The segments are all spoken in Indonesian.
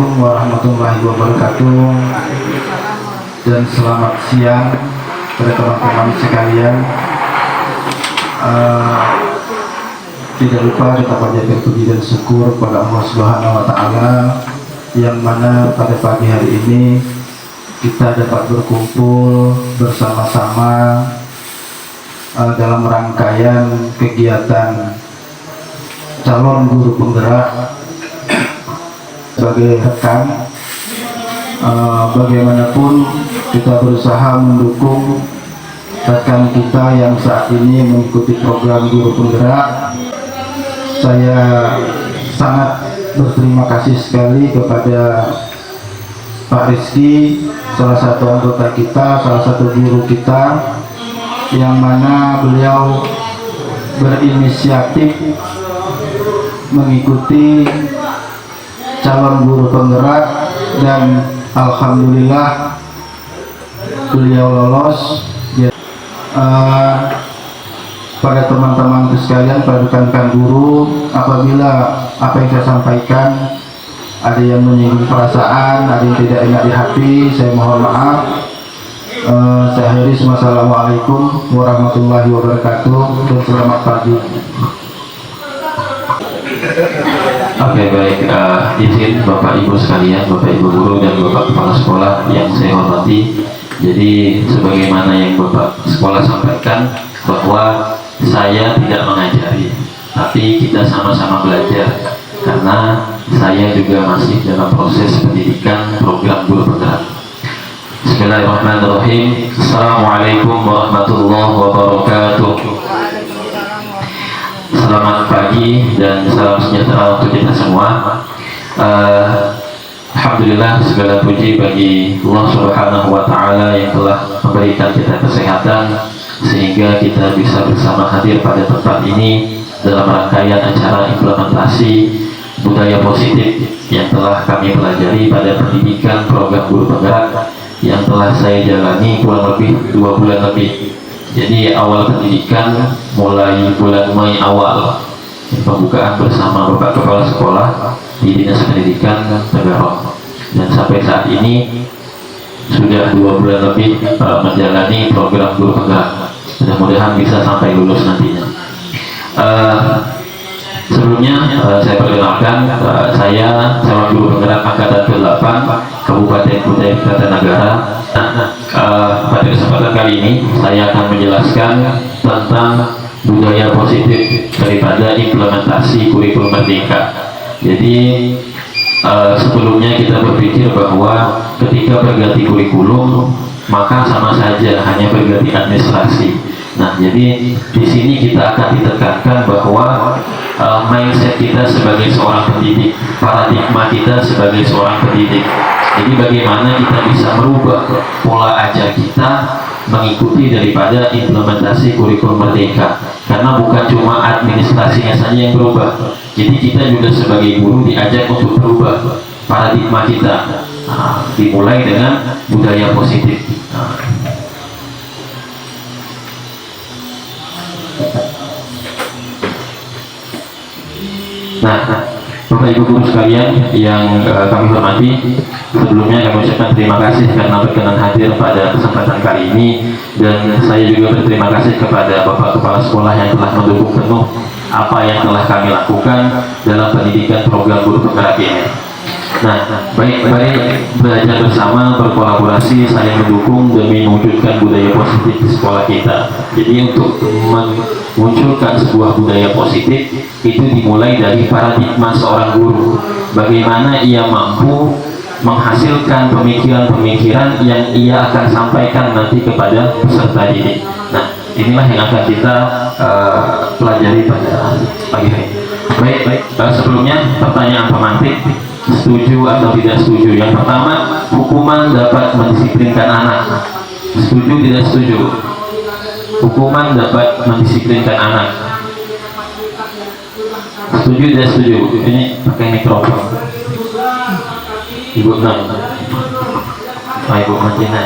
Assalamualaikum warahmatullahi wabarakatuh. Dan selamat siang pada teman-teman sekalian. Tidak lupa kita panjatkan puji dan syukur pada Allah Subhanahu wa Ta'ala, yang mana pada pagi hari ini kita dapat berkumpul bersama-sama dalam rangkaian kegiatan calon guru penggerak. Sebagai rekan, bagaimanapun kita berusaha mendukung rekan kita yang saat ini mengikuti program guru penggerak. Saya sangat berterima kasih sekali kepada Pak Rizky, salah satu anggota kita, salah satu guru kita, yang mana beliau berinisiatif mengikuti calon guru penggerak, dan alhamdulillah beliau lolos. Pada teman-teman sekalian, pada rekan-rekan guru, apabila apa yang saya sampaikan ada yang menyinggung perasaan, ada yang tidak enak di hati, saya mohon maaf. Saya akhiri. Wassalamualaikum warahmatullahi wabarakatuh, dan selamat pagi. Oke, baik, izin Bapak Ibu sekalian, Bapak Ibu guru dan Bapak Kepala Sekolah yang saya hormati. Jadi sebagaimana yang Bapak Sekolah sampaikan, bahwa saya tidak mengajari, tapi kita sama-sama belajar, karena saya juga masih dalam proses pendidikan program guru penggerak. Bismillahirrahmanirrahim. Assalamualaikum warahmatullahi wabarakatuh. Selamat pagi dan salam sejahtera untuk kita semua. Alhamdulillah, segala puji bagi Allah Subhanahu wa Ta'ala yang telah memberikan kita kesehatan sehingga kita bisa bersama hadir pada tempat ini dalam rangkaian acara implementasi budaya positif yang telah kami pelajari pada pendidikan program guru penggerak yang telah saya jalani kurang lebih 2 bulan lebih. Jadi awal pendidikan mulai bulan Mei awal, pembukaan bersama Bapak Kepala Sekolah di Dinas Pendidikan Tegarong, dan sampai saat ini sudah 2 bulan lebih menjalani program guru penggerak. Mudah-mudahan bisa sampai lulus nantinya. Sebelumnya saya perkenalkan, saya calon guru penggerak angkatan ke-8 Kabupaten Kutai Kartanegara. Pada kesempatan kali ini saya akan menjelaskan tentang budaya positif daripada implementasi kurikulum merdeka. Jadi sebelumnya kita berpikir bahwa ketika berganti kurikulum maka sama saja hanya berganti administrasi. Nah, jadi di sini kita akan ditekankan bahwa mindset kita sebagai seorang pendidik, paradigma kita sebagai seorang pendidik. Jadi bagaimana kita bisa merubah pola ajar kita mengikuti daripada implementasi kurikulum merdeka, karena bukan cuma administrasinya saja yang berubah. Jadi kita juga sebagai guru diajak untuk berubah paradigma kita, dimulai dengan budaya positif. Nah, Bapak Ibu guru sekalian yang kami hormati, sebelumnya kami ucapkan terima kasih karena berkenan hadir pada kesempatan kali ini, dan saya juga berterima kasih kepada Bapak Kepala Sekolah yang telah mendukung penuh apa yang telah kami lakukan dalam pendidikan program guru penggerak ini. Nah, baik-baik belajar bersama, berkolaborasi, saling mendukung demi mewujudkan budaya positif di sekolah kita. Jadi untuk memunculkan sebuah budaya positif itu dimulai dari paradigma seorang guru. Bagaimana ia mampu menghasilkan pemikiran-pemikiran yang ia akan sampaikan nanti kepada peserta didik. Nah, inilah yang akan kita pelajari pada pagi hari. Baik, sebelumnya pertanyaan pemantik, setuju atau tidak setuju? Yang pertama, hukuman dapat mendisiplinkan anak. Setuju tidak setuju? Hukuman dapat mendisiplinkan anak. Setuju tidak setuju? Ini pakai mikrofon. Ibu Nam, Ibu Manjina.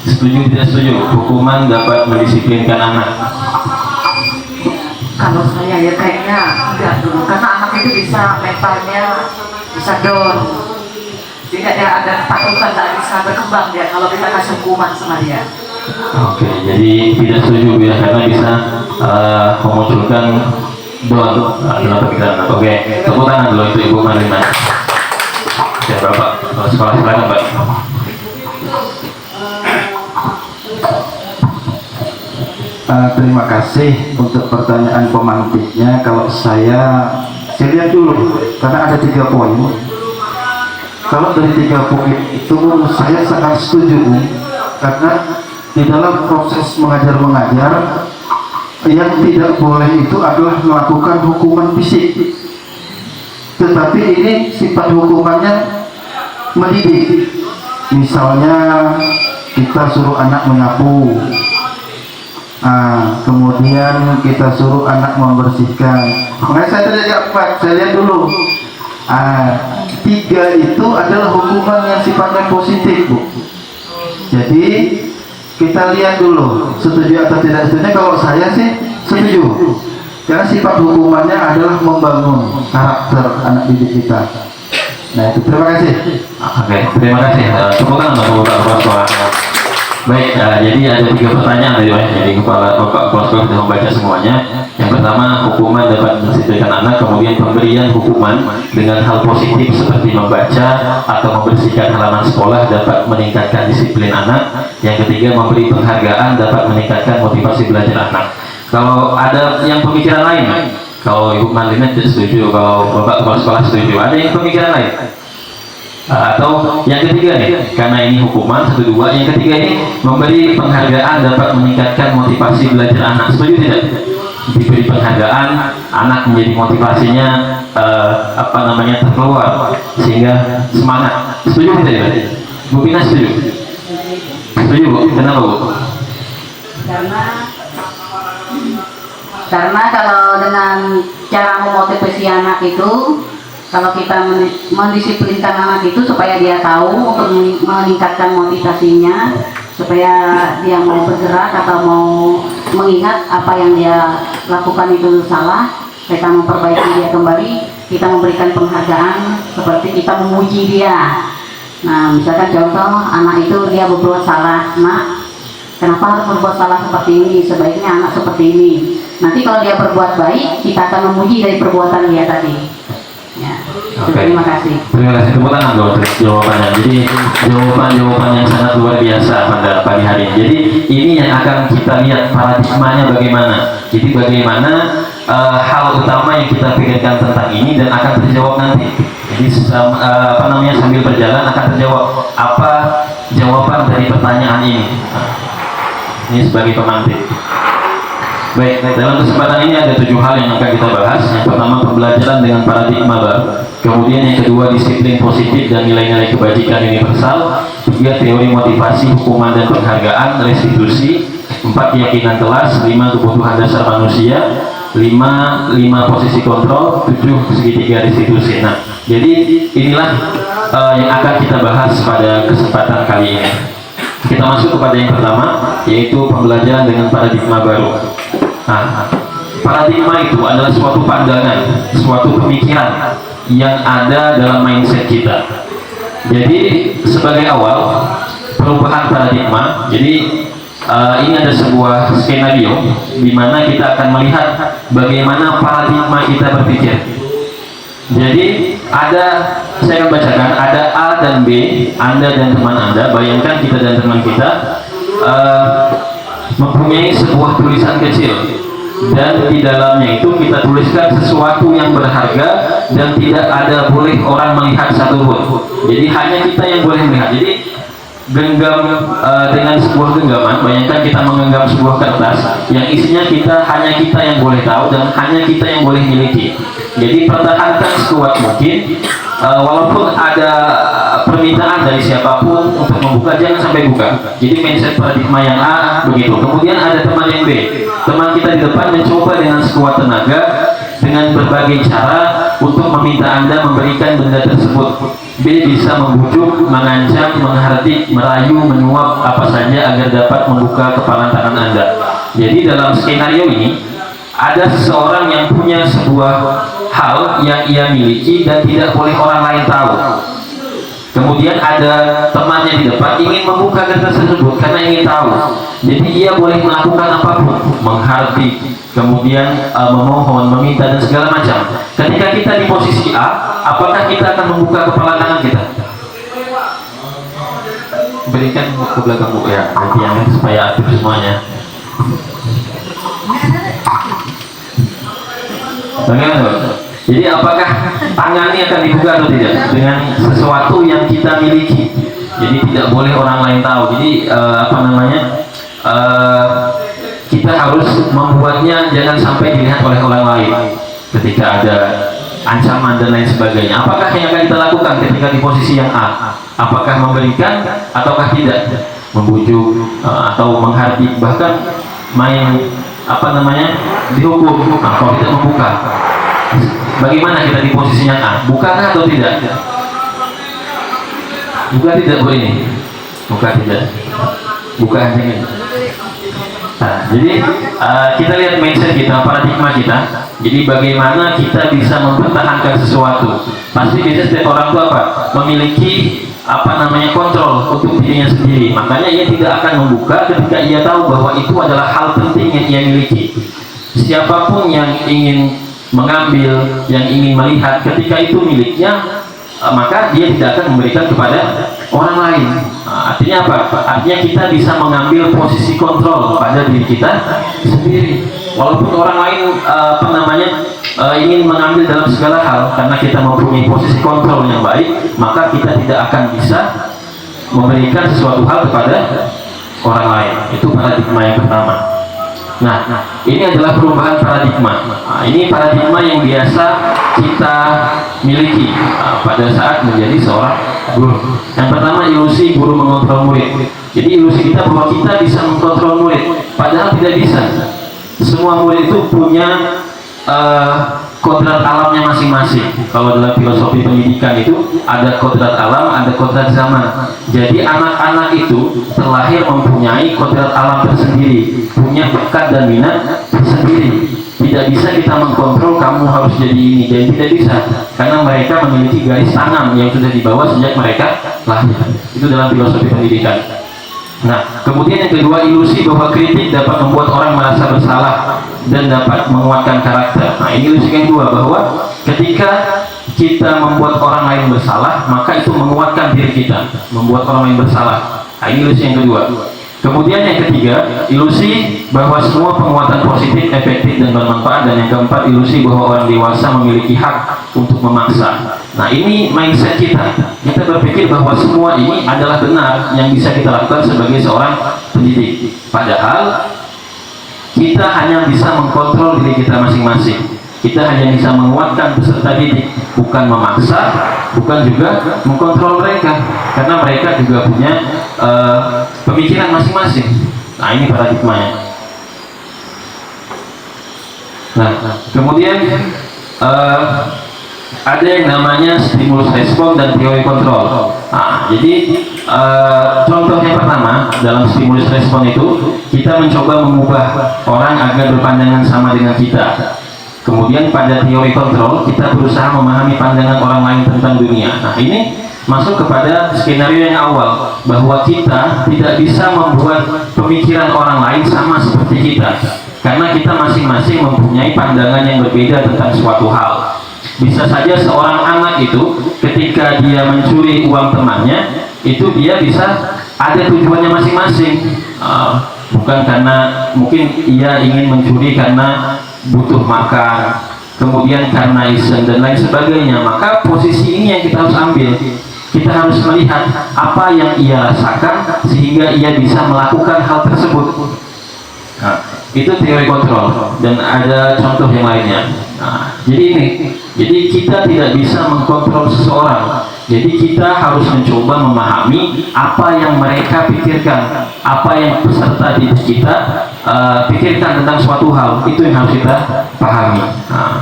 Setuju tidak setuju? Hukuman dapat mendisiplinkan anak. Kalau saya ya kayaknya enggak dulu, karena anak itu bisa mentalnya bisa down, tidak ada ketakutan, tidak bisa berkembang dia kalau kita kasih hukuman sama dia. Oke, jadi tidak setuju ya karena bisa memunculkan doa dalam pikiran. Oke, tepuk tangan dulu itu Ibu Marlina. Ya Bapak, sekolah silakan Pak. Terima kasih untuk pertanyaan pemantiknya. Kalau saya lihat dulu karena ada 3 poin. Kalau dari 3 poin itu saya sangat setuju, karena di dalam proses mengajar yang tidak boleh itu adalah melakukan hukuman fisik, tetapi ini sifat hukumannya mendidik. Misalnya kita suruh anak menyapu, kemudian kita suruh anak membersihkan. Makanya saya tidak dapat, saya lihat dulu. 3 itu adalah hukuman yang sifatnya positif, Bu. Jadi kita lihat dulu setuju atau tidak setuju. Kalau saya sih setuju, karena sifat hukumannya adalah membangun karakter anak didik kita. Nah itu, terima kasih. Oke, terima kasih. Tepuk tangan untuk Bapak Sekolah. Baik, jadi ada 3 pertanyaan tadi Pak. Jadi Bapak Kepala Sekolah sudah membaca semuanya. Yang pertama, hukuman dapat mendisiplinkan anak. Kemudian pemberian hukuman dengan hal positif seperti membaca atau membersihkan halaman sekolah dapat meningkatkan disiplin anak. Yang ketiga, memberi penghargaan dapat meningkatkan motivasi belajar anak. Kalau ada yang pemikiran lain, kalau Ibu Marlina tidak setuju, kalau Bapak Kepala Sekolah setuju, ada yang pemikiran lain? Atau yang ketiga nih, karena ini hukuman 1, 2, yang ketiga ini memberi penghargaan dapat meningkatkan motivasi belajar anak. Setuju tidak? Diberi penghargaan, anak menjadi motivasinya terkeluar sehingga semangat. Setuju tidak? Bu Pina setuju? Setuju Bu? Kenapa Bu? Karena kalau dengan cara memotivasi anak itu, kalau kita mendisiplinkan anak itu supaya dia tahu untuk meningkatkan motivasinya, supaya dia mau bergerak atau mau mengingat apa yang dia lakukan itu salah, kita memperbaiki dia kembali, kita memberikan penghargaan seperti kita memuji dia. Nah, misalkan contoh anak itu dia berbuat salah, nak, kenapa harus berbuat salah seperti ini? Sebaiknya anak seperti ini. Nanti kalau dia berbuat baik, kita akan memuji dari perbuatan dia tadi. Ya, terima kasih. Terima kasih, tepuk tangan dong jawabannya. Jadi jawaban yang sangat luar biasa pada pagi hari ini. Jadi ini yang akan kita lihat paradigmanya bagaimana. Jadi bagaimana hal utama yang kita pikirkan tentang ini dan akan terjawab nanti. Jadi sambil berjalan akan terjawab apa jawaban dari pertanyaan ini. Ini sebagai pemantik. Baik, dalam kesempatan ini ada 7 hal yang akan kita bahas. Yang pertama, pembelajaran dengan paradigma baru. Kemudian yang kedua, disiplin positif dan nilai-nilai kebajikan universal. 3, teori motivasi, hukuman dan penghargaan, restitusi. 4, keyakinan kelas. 5, kebutuhan dasar manusia. 5, posisi kontrol. 7, segitiga restitusi. Nah, jadi inilah yang akan kita bahas pada kesempatan kali ini. Kita masuk kepada yang pertama, yaitu pembelajaran dengan paradigma baru. Nah, paradigma itu adalah suatu pandangan, suatu pemikiran yang ada dalam mindset kita. Jadi sebagai awal perubahan paradigma, jadi ini ada sebuah skenario di mana kita akan melihat bagaimana paradigma kita berpikir. Jadi saya akan bacakan, ada A dan B, Anda dan teman Anda. Bayangkan kita dan teman kita mempunyai sebuah tulisan kecil, dan di dalamnya itu kita tuliskan sesuatu yang berharga dan tidak ada boleh orang melihat satupun. Jadi hanya kita yang boleh melihat. Jadi genggam dengan sebuah genggaman, bayangkan kita menggenggam sebuah kertas yang isinya hanya kita yang boleh tahu dan hanya kita yang boleh miliki. Jadi pertahankan sekuat mungkin, walaupun ada permintaan dari siapapun untuk membuka, jangan sampai buka. Jadi mindset paradigma yang A begitu. Kemudian ada teman yang B, teman kita di depan mencoba dengan sekuat tenaga dengan berbagai cara untuk meminta Anda memberikan benda tersebut. B bisa membujuk, mengancam, menghardik, merayu, menyuap apa saja agar dapat membuka kepalan tangan Anda. Jadi dalam skenario ini ada seseorang yang punya sebuah hal yang ia miliki dan tidak boleh orang lain tahu. kemudian ada temannya di depan ingin membuka kertas tersebut karena ingin tahu, jadi ia boleh melakukan apapun, menghardik, kemudian memohon, meminta dan segala macam. Ketika kita di posisi A, apakah kita akan membuka kepala tangan kita? Berikan ke belakang Bu ya, nanti yang supaya aktif semuanya. Bagaimana? Jadi apakah tangan ini akan dibuka atau tidak dengan sesuatu yang kita miliki? Jadi tidak boleh orang lain tahu. Jadi kita harus membuatnya jangan sampai dilihat oleh orang lain. Ketika ada ancaman dan lain sebagainya, apakah yang akan kita lakukan ketika di posisi yang A? Apakah memberikan ataukah tidak? Membujuk atau menghardik, bahkan main dihukum kalau tidak membuka. Bagaimana kita di posisi yang A? Bukakah atau tidak? Buka tidak Bu ini? Buka tidak? Buka aja ini. Nah, jadi kita lihat mindset kita, paradigma kita. Jadi bagaimana kita bisa mempertahankan sesuatu. Pasti biasanya setiap orang itu memiliki kontrol untuk dirinya sendiri. Makanya ia tidak akan membuka ketika ia tahu bahwa itu adalah hal penting yang ia miliki. Siapapun yang ingin mengambil, yang ingin melihat ketika itu miliknya, maka dia tidak akan memberikan kepada orang lain. Artinya apa? Artinya kita bisa mengambil posisi kontrol pada diri kita sendiri. Walaupun orang lain ingin mengambil dalam segala hal, karena kita mempunyai posisi kontrol yang baik, maka kita tidak akan bisa memberikan sesuatu hal kepada orang lain. Itu paradigma yang pertama. Nah, ini adalah perubahan paradigma. Ini paradigma yang biasa kita miliki pada saat menjadi seorang guru. Yang pertama, ilusi guru mengontrol murid. Jadi ilusi kita bahwa kita bisa mengkontrol murid, padahal tidak bisa. Semua murid itu punya kodrat alamnya masing-masing. Kalau dalam filosofi pendidikan itu ada kodrat alam, ada kodrat zaman. Jadi anak-anak itu terlahir mempunyai kodrat alam tersendiri, punya bakat dan minat tersendiri. Tidak bisa kita mengkontrol kamu harus jadi ini, dan tidak bisa, karena mereka memiliki garis tangan yang sudah dibawa sejak mereka lahir. Itu dalam filosofi pendidikan. Nah, kemudian yang kedua, ilusi bahwa kritik dapat membuat orang merasa bersalah dan dapat menguatkan karakter. Nah, ini ilusi yang kedua, bahwa ketika kita membuat orang lain bersalah, maka itu menguatkan diri kita, membuat orang lain bersalah. Nah, ini ilusi yang kedua. Kemudian yang ketiga, ilusi bahwa semua penguatan positif, efektif dan bermanfaat. Dan yang keempat, ilusi bahwa orang dewasa memiliki hak untuk memaksa. Nah, ini mindset kita. Kita berpikir bahwa semua ini adalah benar yang bisa kita lakukan sebagai seorang pendidik. Padahal kita hanya bisa mengkontrol diri kita masing-masing. Kita hanya bisa menguatkan peserta didik, bukan memaksa, bukan juga mengkontrol mereka, karena mereka juga punya pemikiran masing-masing. Nah, ini paradigmanya. Nah, kemudian ada yang namanya stimulus respon dan teori kontrol. Nah, jadi contoh yang pertama dalam stimulus respon itu, kita mencoba mengubah orang agar berpandangan sama dengan kita. Kemudian pada teori kontrol, kita berusaha memahami pandangan orang lain tentang dunia. Nah, ini masuk kepada skenario yang awal, bahwa kita tidak bisa membuat pemikiran orang lain sama seperti kita, karena kita masing-masing mempunyai pandangan yang berbeda tentang suatu hal. Bisa saja seorang anak itu ketika dia mencuri uang temannya, itu dia bisa ada tujuannya masing-masing. Bukan karena mungkin ia ingin mencuri karena butuh makan, kemudian karena iseng dan lain sebagainya. Maka posisi ini yang kita harus ambil. Kita harus melihat apa yang ia rasakan sehingga ia bisa melakukan hal tersebut. Nah, itu teori kontrol, dan ada contoh yang lainnya. Nah, jadi kita tidak bisa mengkontrol seseorang. Jadi kita harus mencoba memahami apa yang mereka pikirkan, apa yang peserta didik kita pikirkan tentang suatu hal. Itu yang harus kita pahami. Nah,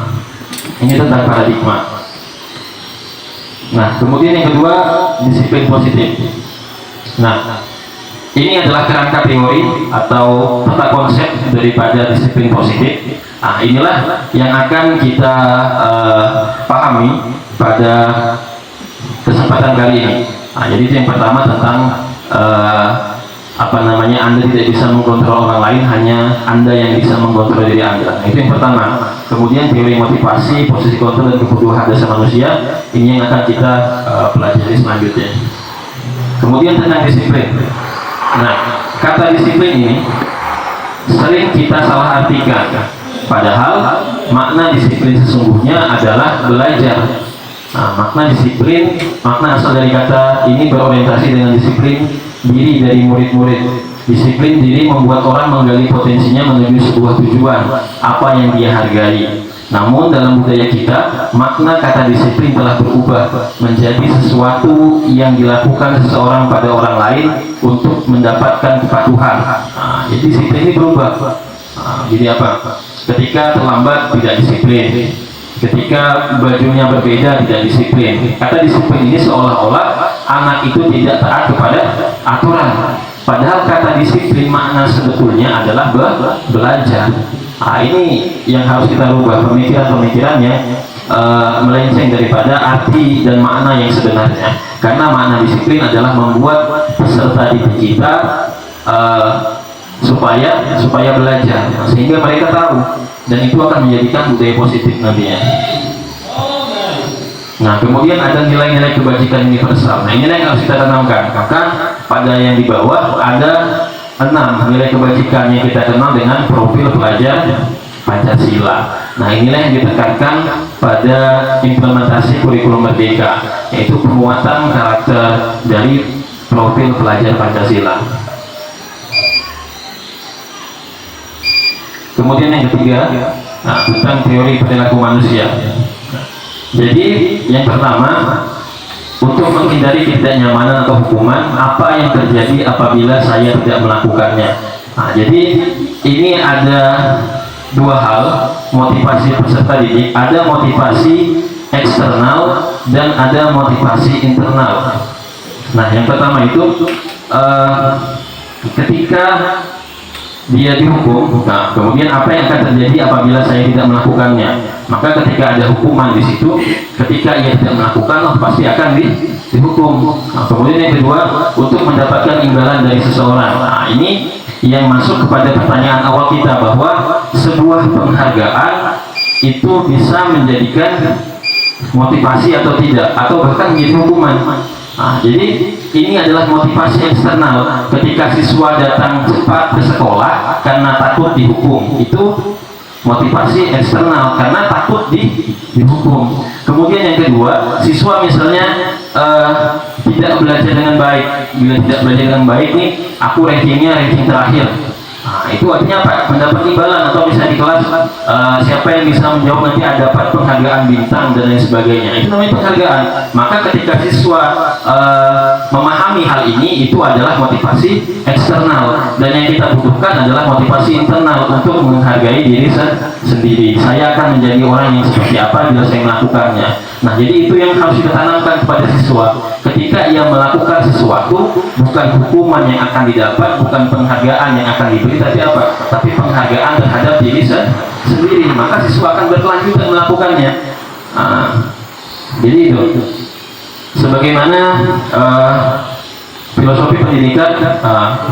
ini tentang paradigma. Nah, kemudian yang kedua, disiplin positif. Nah, ini adalah kerangka teori atau tata konsep daripada disiplin positif. Nah, inilah yang akan kita pahami pada kesempatan kali ini. Nah, jadi itu yang pertama tentang Anda tidak bisa mengkontrol orang lain, hanya Anda yang bisa mengkontrol diri Anda. Nah, itu yang pertama. Kemudian teori motivasi, posisi kontrol dan kebutuhan dasar manusia, ini yang akan kita pelajari selanjutnya. Kemudian tentang disiplin. Nah, kata disiplin ini sering kita salah artikan, padahal makna disiplin sesungguhnya adalah belajar. Nah, makna disiplin, makna asal dari kata ini berorientasi dengan disiplin diri dari murid-murid. Disiplin diri membuat orang menggali potensinya menuju sebuah tujuan, apa yang dia hargai. Namun dalam budaya kita, makna kata disiplin telah berubah menjadi sesuatu yang dilakukan seseorang pada orang lain untuk mendapatkan kepatuhan. Nah, jadi disiplin ini berubah. Nah, jadi apa? Ketika terlambat tidak disiplin, ketika bajunya berbeda tidak disiplin. Kata disiplin ini seolah-olah anak itu tidak taat kepada aturan. Padahal kata disiplin makna sebetulnya adalah belajar. Nah, ini yang harus kita rubah pemikiran-pemikirannya, melenceng daripada arti dan makna yang sebenarnya. Karena makna disiplin adalah membuat peserta didik kita supaya belajar, sehingga mereka tahu, dan itu akan menjadikan budaya positif nantinya. Nah, kemudian ada nilai-nilai kebajikan universal. Nah, inilah yang harus kita tanamkan. Maka pada yang di bawah ada 6 nilai kebajikan yang kita kenal dengan profil pelajar Pancasila. Nah, inilah yang ditekankan pada implementasi kurikulum Merdeka, yaitu penguatan karakter dari profil pelajar Pancasila. Kemudian yang ketiga, tentang teori perilaku manusia. Jadi yang pertama, untuk menghindari ketidaknyamanan atau hukuman, apa yang terjadi apabila saya tidak melakukannya. Nah, jadi ini ada 2 hal motivasi peserta didik. Ada motivasi eksternal dan ada motivasi internal. Nah, yang pertama itu ketika dia dihukum, nah kemudian apa yang akan terjadi apabila saya tidak melakukannya? Maka ketika ada hukuman di situ, ketika ia tidak melakukan, pasti akan dihukum. Nah, kemudian yang kedua, untuk mendapatkan imbalan dari seseorang. Nah, ini yang masuk kepada pertanyaan awal kita, bahwa sebuah penghargaan itu bisa menjadikan motivasi atau tidak, atau bahkan menjadi hukuman. Nah, jadi ini adalah motivasi eksternal. Ketika siswa datang cepat ke sekolah karena takut dihukum, itu motivasi eksternal karena takut dihukum. Kemudian yang kedua, siswa misalnya tidak belajar dengan baik. Bila tidak belajar dengan baik nih, aku rankingnya ranking terakhir. Nah, itu artinya apa? Mendapat imbalan, atau bisa di kelas siapa yang bisa menjawab nanti ada dapat penghargaan bintang dan lain sebagainya. Itu namanya penghargaan. Maka ketika siswa memahami hal ini, itu adalah motivasi eksternal, dan yang kita butuhkan adalah motivasi internal untuk menghargai diri sendiri. Saya akan menjadi orang yang seperti apa bila saya melakukannya. Nah, jadi itu yang harus kita tanamkan kepada siswa. Ketika ia melakukan sesuatu, bukan hukuman yang akan didapat, bukan penghargaan yang akan diberi, tapi apa? Tapi penghargaan terhadap diri sendiri. Maka siswa akan berkelanjutan melakukannya. Jadi itu. Sebagaimana filosofi pendidikan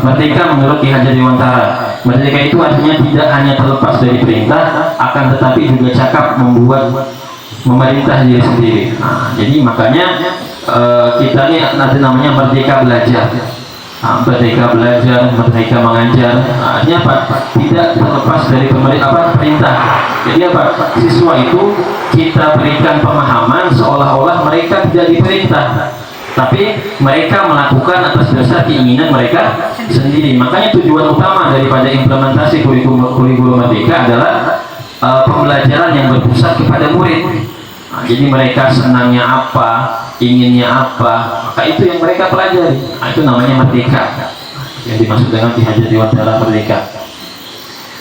merdeka menurut Ki Hajar Dewantara. Merdeka itu artinya tidak hanya terlepas dari perintah, akan tetapi juga cakap memerintah diri sendiri. Jadi makanya kita ini nanti namanya merdeka belajar. Merdeka belajar, merdeka mengajar. Artinya apa? Tidak terlepas dari perintah. Jadi apa? Siswa itu kita berikan pemahaman seolah-olah mereka tidak diperintah, tapi mereka melakukan atas dasar keinginan mereka sendiri. Makanya tujuan utama daripada implementasi kurikulum Merdeka adalah pembelajaran yang berpusat kepada murid. Jadi mereka senangnya apa, inginnya apa, maka itu yang mereka pelajari. Itu namanya merdeka, yang dimaksud dengan Ki Hajar Dewantara Merdeka.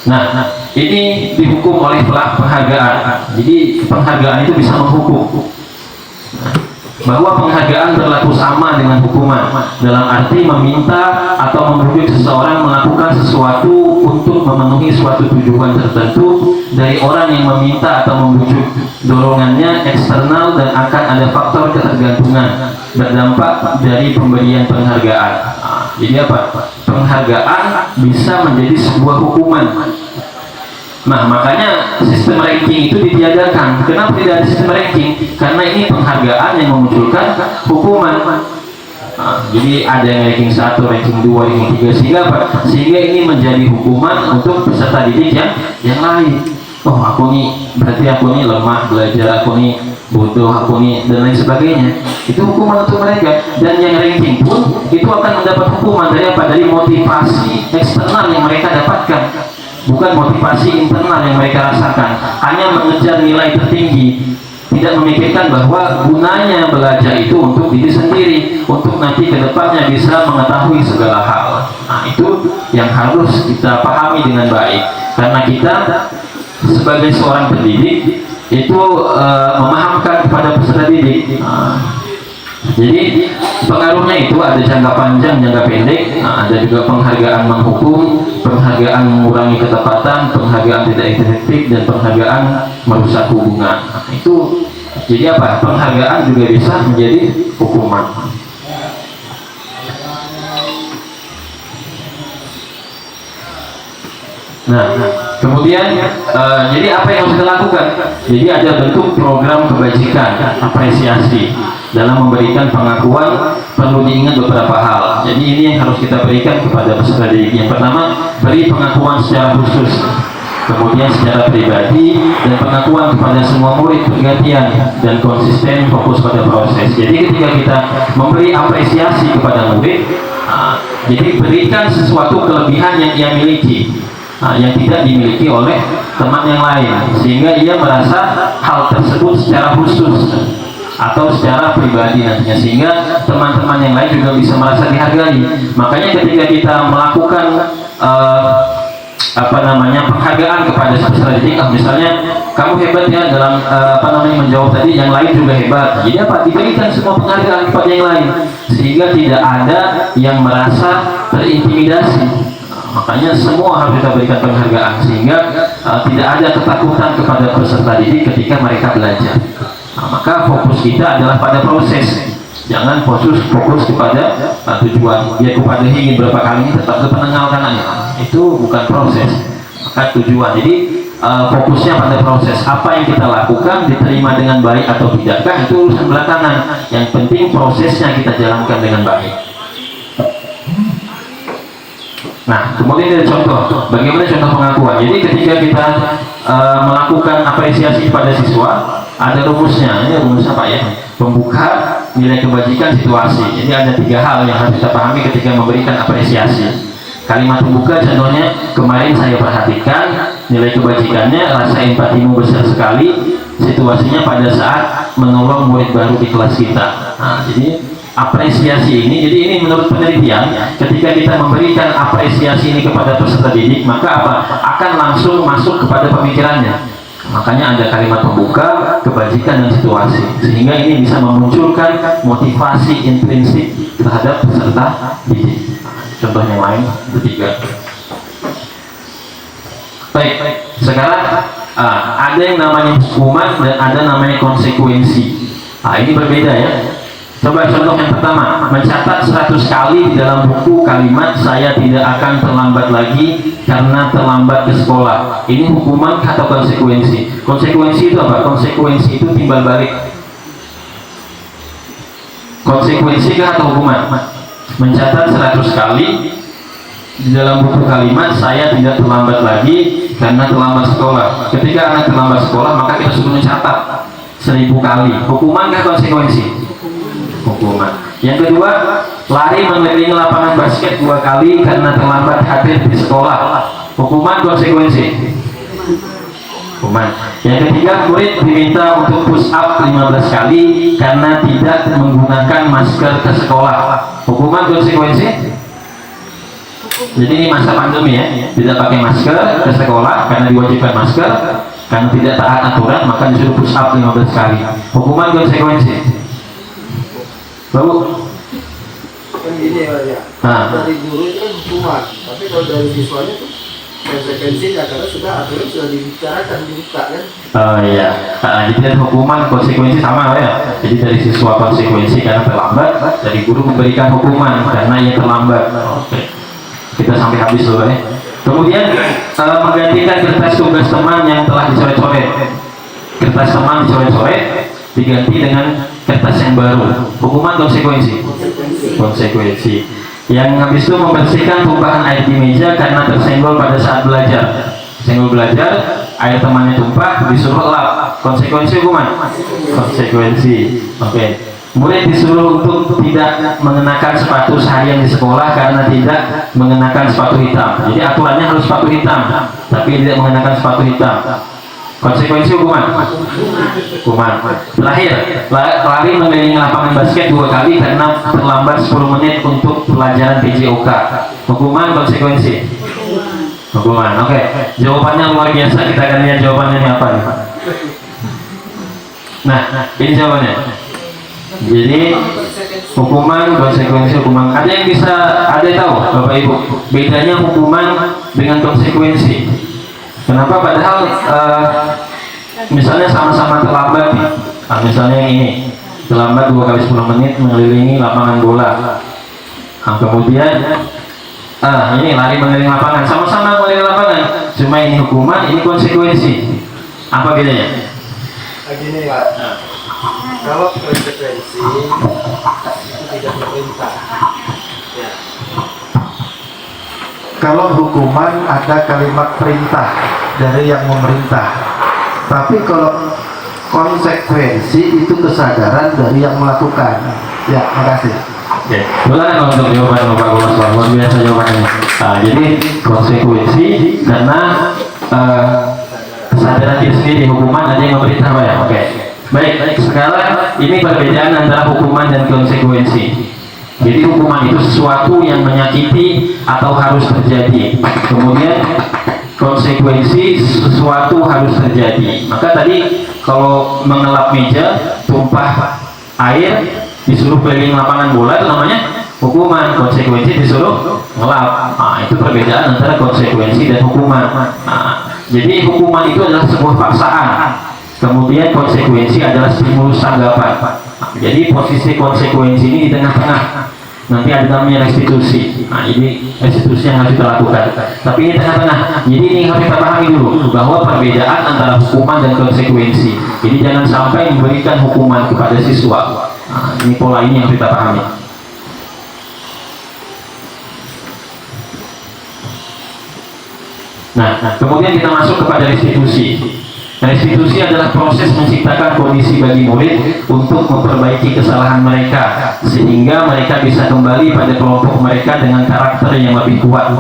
Nah, ini dihukum oleh penghargaan. Jadi penghargaan itu bisa menghukum. Bahwa penghargaan berlaku sama dengan hukuman, dalam arti meminta atau membujuk seseorang melakukan sesuatu untuk memenuhi suatu tujuan tertentu dari orang yang meminta atau membujuk. Dorongannya eksternal dan akan ada faktor ketergantungan berdampak dari pemberian penghargaan. Jadi apa? Penghargaan bisa menjadi sebuah hukuman. Nah, makanya sistem ranking itu ditiadakan. Kenapa tidak ada sistem ranking? Karena ini penghargaan yang memunculkan hukuman. Jadi ada yang ranking 1, ranking 2, ranking 3, sehingga ini menjadi hukuman untuk peserta didik yang lain. Oh, aku nih, berarti aku nih lemah belajar, aku nih bodoh, aku nih, dan lain sebagainya. Itu hukuman untuk mereka. Dan yang ranking pun itu akan mendapat hukuman dari apa? Dari motivasi eksternal yang mereka dapatkan, bukan motivasi internal yang mereka rasakan. Hanya mengejar nilai tertinggi, tidak memikirkan bahwa gunanya belajar itu untuk diri sendiri, untuk nanti ke depannya bisa mengetahui segala hal. Nah, itu yang harus kita pahami dengan baik, karena kita sebagai seorang pendidik itu memahamkan kepada peserta didik. Jadi pengaruhnya itu ada jangka panjang, jangka pendek. Ada juga penghargaan menghukum, penghargaan mengurangi ketepatan, penghargaan tidak efektif, dan penghargaan merusak hubungan. Itu jadi apa? Penghargaan juga bisa menjadi hukuman. Nah, kemudian jadi apa yang harus kita lakukan? Jadi ada bentuk program kebajikan, apresiasi. Dalam memberikan pengakuan perlu diingat beberapa hal. Jadi ini yang harus kita berikan kepada peserta didik. Yang pertama, beri pengakuan secara khusus, kemudian secara pribadi, dan pengakuan kepada semua murid bergantian dan konsisten fokus pada proses. Jadi ketika kita memberi apresiasi kepada murid, jadi berikan sesuatu kelebihan yang ia miliki, yang tidak dimiliki oleh teman yang lain, sehingga ia merasa hal tersebut secara khusus atau secara pribadi nantinya, sehingga teman-teman yang lain juga bisa merasa dihargai. Makanya ketika kita melakukan penghargaan kepada peserta didik, misalnya kamu hebat ya dalam menjawab tadi, yang lain juga hebat. Jadi apa? Diberikan semua penghargaan kepada yang lain, sehingga tidak ada yang merasa terintimidasi. Makanya semua harus kita berikan penghargaan, sehingga tidak ada ketakutan kepada peserta didik ketika mereka belajar. Maka fokus kita adalah pada proses, jangan fokus kepada tujuan. Dia kepada ingin berapa kali ini tetap kepenengal kanannya, itu bukan proses, maka tujuan. Jadi fokusnya pada proses. Apa yang kita lakukan diterima dengan baik atau tidakkah itu urusan belakangan. Yang penting prosesnya kita jalankan dengan baik. Nah, kemudian ada contoh. Bagaimana contoh pengakuan? Jadi ketika kita melakukan apresiasi kepada siswa, ada rumusnya. Ini rumus apa ya? Pembuka, nilai kebajikan, situasi. Jadi ada 3 hal yang harus kita pahami ketika memberikan apresiasi. Kalimat pembuka contohnya, kemarin saya perhatikan, nilai kebajikannya, rasa empatimu besar sekali, situasinya pada saat menolong murid baru di kelas kita. Nah, jadi apresiasi ini, jadi ini menurut penelitian, ketika kita memberikan apresiasi ini kepada peserta didik, maka apa? Akan langsung masuk kepada pemikirannya. Makanya ada kalimat pembuka, kebajikan, dan situasi, sehingga ini bisa memunculkan motivasi intrinsik terhadap peserta didik. Contoh yang lain, ketiga. Baik, sekarang ada yang namanya hukuman dan ada namanya konsekuensi. Ini berbeda ya. Coba contoh yang pertama, mencatat 100 kali di dalam buku kalimat saya tidak akan terlambat lagi karena terlambat ke sekolah. Ini hukuman atau konsekuensi? Konsekuensi itu apa? Konsekuensi itu timbal balik. Konsekuensi kah atau hukuman? Mencatat 100 kali di dalam buku kalimat saya tidak terlambat lagi karena terlambat sekolah. Ketika anak terlambat sekolah, maka kita suruh mencatat 1000 kali. Hukuman kah konsekuensi? Hukuman. Yang kedua, lari mengelilingi lapangan basket 2 kali karena terlambat hadir di sekolah. Hukuman, konsekuensi? Hukuman. Yang ketiga, murid diminta untuk push up 15 kali karena tidak menggunakan masker ke sekolah. Hukuman, konsekuensi? Jadi ini masa pandemi ya, tidak pakai masker ke sekolah karena diwajibkan masker, karena tidak taat aturan maka disuruh push up 15 kali. Hukuman, konsekuensi? Baru kan gini ya, dari guru itu kan hukuman, tapi kalau dari siswanya tuh konsekuensinya karena sudah aturan sudah dibicarakan dibuka kan. Oh iya, jadi hukuman konsekuensi sama ya. Jadi dari siswa konsekuensi karena terlambat, dari guru memberikan hukuman karena ia terlambat. Oke, kita sampai habis dulu ya. Kemudian menggantikan kertas tugas teman yang telah dicoret-coret. Kertas teman dicoret-coret diganti dengan kertas yang baru. Hukuman konsekuensi. Konsekuensi. Yang habis itu membersihkan tumpahan air di meja karena tersenggol pada saat belajar. Senggol belajar, air temannya tumpah, disuruh lap. Konsekuensi hukuman. Konsekuensi. Oke. Murid disuruh untuk tidak mengenakan sepatu seharian di sekolah karena tidak mengenakan sepatu hitam. Jadi aturannya harus sepatu hitam, tapi tidak mengenakan sepatu hitam. Konsekuensi hukuman. Hukuman. Terakhir, lari mengelilingi lapangan basket 2 kali karena terlambat 10 menit untuk pelajaran PJOK. Hukuman, konsekuensi. Hukuman. Oke. Jawabannya luar biasa. Kita akan lihat jawabannya ini apa nih. Nah, ini jawabannya. Jadi hukuman, konsekuensi, hukuman. Ada yang bisa, ada yang tahu Bapak Ibu bedanya hukuman dengan konsekuensi? Kenapa padahal misalnya sama-sama terlambat nih. Nah, misalnya yang ini terlambat 2 kali 10 menit mengelilingi lapangan bola. Nah, kemudian ini lari mengelilingi lapangan, sama-sama mengelilingi lapangan. Cuma ini hukuman, ini konsekuensi. Apa bedanya? Gini Pak, kalau konsekuensi itu tidak diperintah. Ya. Kalau hukuman ada kalimat perintah dari yang memerintah, tapi kalau konsekuensi itu kesadaran dari yang melakukan. Ya, makasih. Oke, silakan untuk jawaban Bapak Guru luar biasa jawabannya. Jadi konsekuensi karena kesadaran diri sendiri, hukuman ada yang memerintah Pak ya. Oke. Baik, sekarang ini perbedaan antara hukuman dan konsekuensi. Jadi hukuman itu sesuatu yang menyakiti atau harus terjadi. Kemudian konsekuensi sesuatu harus terjadi. Maka tadi kalau mengelap meja, tumpah air, disuruh keliling lapangan bola itu namanya hukuman. Konsekuensi disuruh ngelap. Nah, itu perbedaan antara konsekuensi dan hukuman. Nah, jadi hukuman itu adalah sebuah paksaan. Kemudian konsekuensi adalah stimulus tanggapan. Jadi posisi konsekuensi ini di tengah-tengah. Nanti ada namanya restitusi. Nah, ini restitusi yang harus kita lakukan. Tapi ini tengah-tengah. Jadi ini harus kita pahami dulu bahwa perbedaan antara hukuman dan konsekuensi. Jadi jangan sampai memberikan hukuman kepada siswa. Nah, ini pola ini yang kita pahami. Nah, kemudian kita masuk kepada restitusi. Restitusi adalah proses menciptakan kondisi bagi murid untuk memperbaiki kesalahan mereka sehingga mereka bisa kembali pada kelompok mereka dengan karakter yang lebih kuat.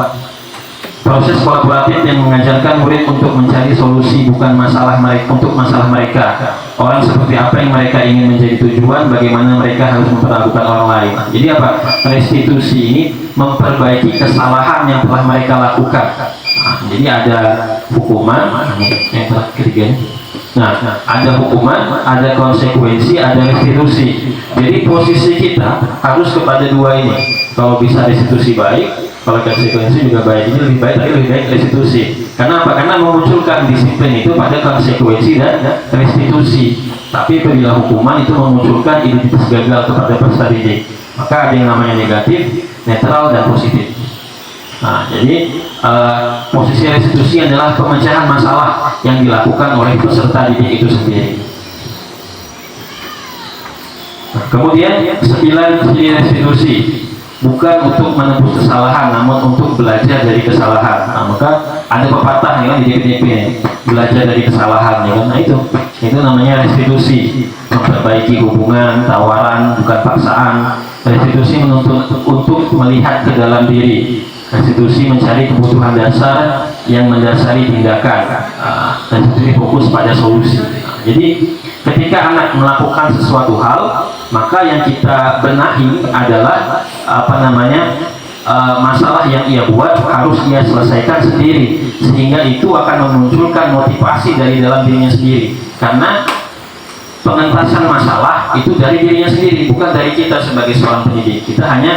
Proses kolaboratif yang mengajarkan murid untuk mencari solusi bukan masalah mereka untuk masalah mereka. Orang seperti apa yang mereka ingin menjadi tujuan, bagaimana mereka harus memperlakukan orang lain. Jadi apa? Restitusi ini memperbaiki kesalahan yang telah mereka lakukan. Jadi ada hukuman yang ketiga. Nah, ada hukuman, ada konsekuensi, ada restitusi. Jadi posisi kita harus kepada dua ini. Kalau bisa restitusi baik, kalau konsekuensi juga baik. Ini lebih baik, tapi lebih baik restitusi. Karena apa? Karena memunculkan disiplin itu pada konsekuensi dan restitusi. Tapi apabila hukuman itu memunculkan identitas gagal kepada peserta didik, maka ada yang namanya negatif, netral, dan positif. Nah, jadi posisi restitusi adalah pemecahan masalah yang dilakukan oleh peserta didik itu sendiri. Nah, kemudian 9 restitusi bukan untuk menebus kesalahan, namun untuk belajar dari kesalahan. Nah, maka ada pepatah ya, di DPP belajar dari kesalahan ya kan. Nah, itu namanya restitusi, memperbaiki hubungan, tawaran bukan paksaan. Restitusi menuntut untuk melihat ke dalam diri. Restitusi mencari kebutuhan dasar yang mendasari tindakan. Restitusi fokus pada solusi. Jadi ketika anak melakukan sesuatu hal, maka yang kita benahi adalah masalah yang ia buat harus ia selesaikan sendiri, sehingga itu akan memunculkan motivasi dari dalam dirinya sendiri. Karena pengentasan masalah itu dari dirinya sendiri, bukan dari kita sebagai seorang pendidik. Kita hanya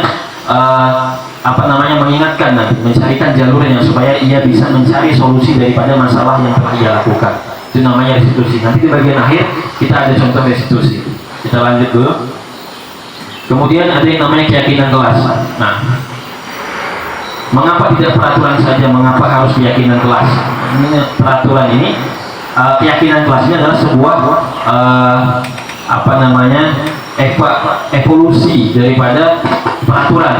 mengingatkan nanti, mencarikan jalurnya supaya ia bisa mencari solusi daripada masalah yang telah ia lakukan. Itu namanya restitusi. Nanti di bagian akhir kita ada contoh restitusi. Kita lanjut dulu. Kemudian ada yang namanya keyakinan kelas. Nah, mengapa tidak peraturan saja? Mengapa harus keyakinan kelas? Ini peraturan ini, keyakinan kelas ini adalah sebuah evolusi daripada peraturan.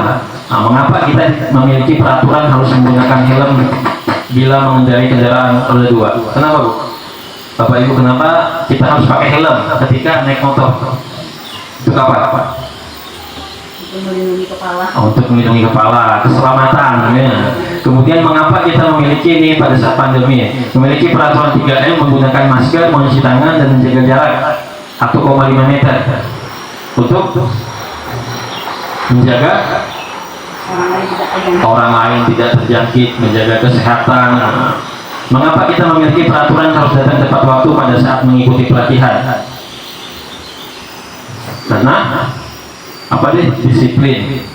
Nah, mengapa kita memiliki peraturan harus menggunakan helm bila mengendarai kendaraan roda 2? Kenapa, Bu? Bapak Ibu, kenapa kita harus pakai helm ketika naik motor? Untuk apa? Untuk melindungi kepala. Untuk melindungi kepala, keselamatan ya. Kemudian mengapa kita memiliki ini pada saat pandemi? Memiliki peraturan 3M menggunakan masker, mencuci tangan, dan menjaga jarak 1,5 meter untuk menjaga orang lain tidak terjangkit, menjaga kesehatan. Mengapa kita memiliki peraturan harus datang tepat waktu pada saat mengikuti pelatihan? Karena disiplin.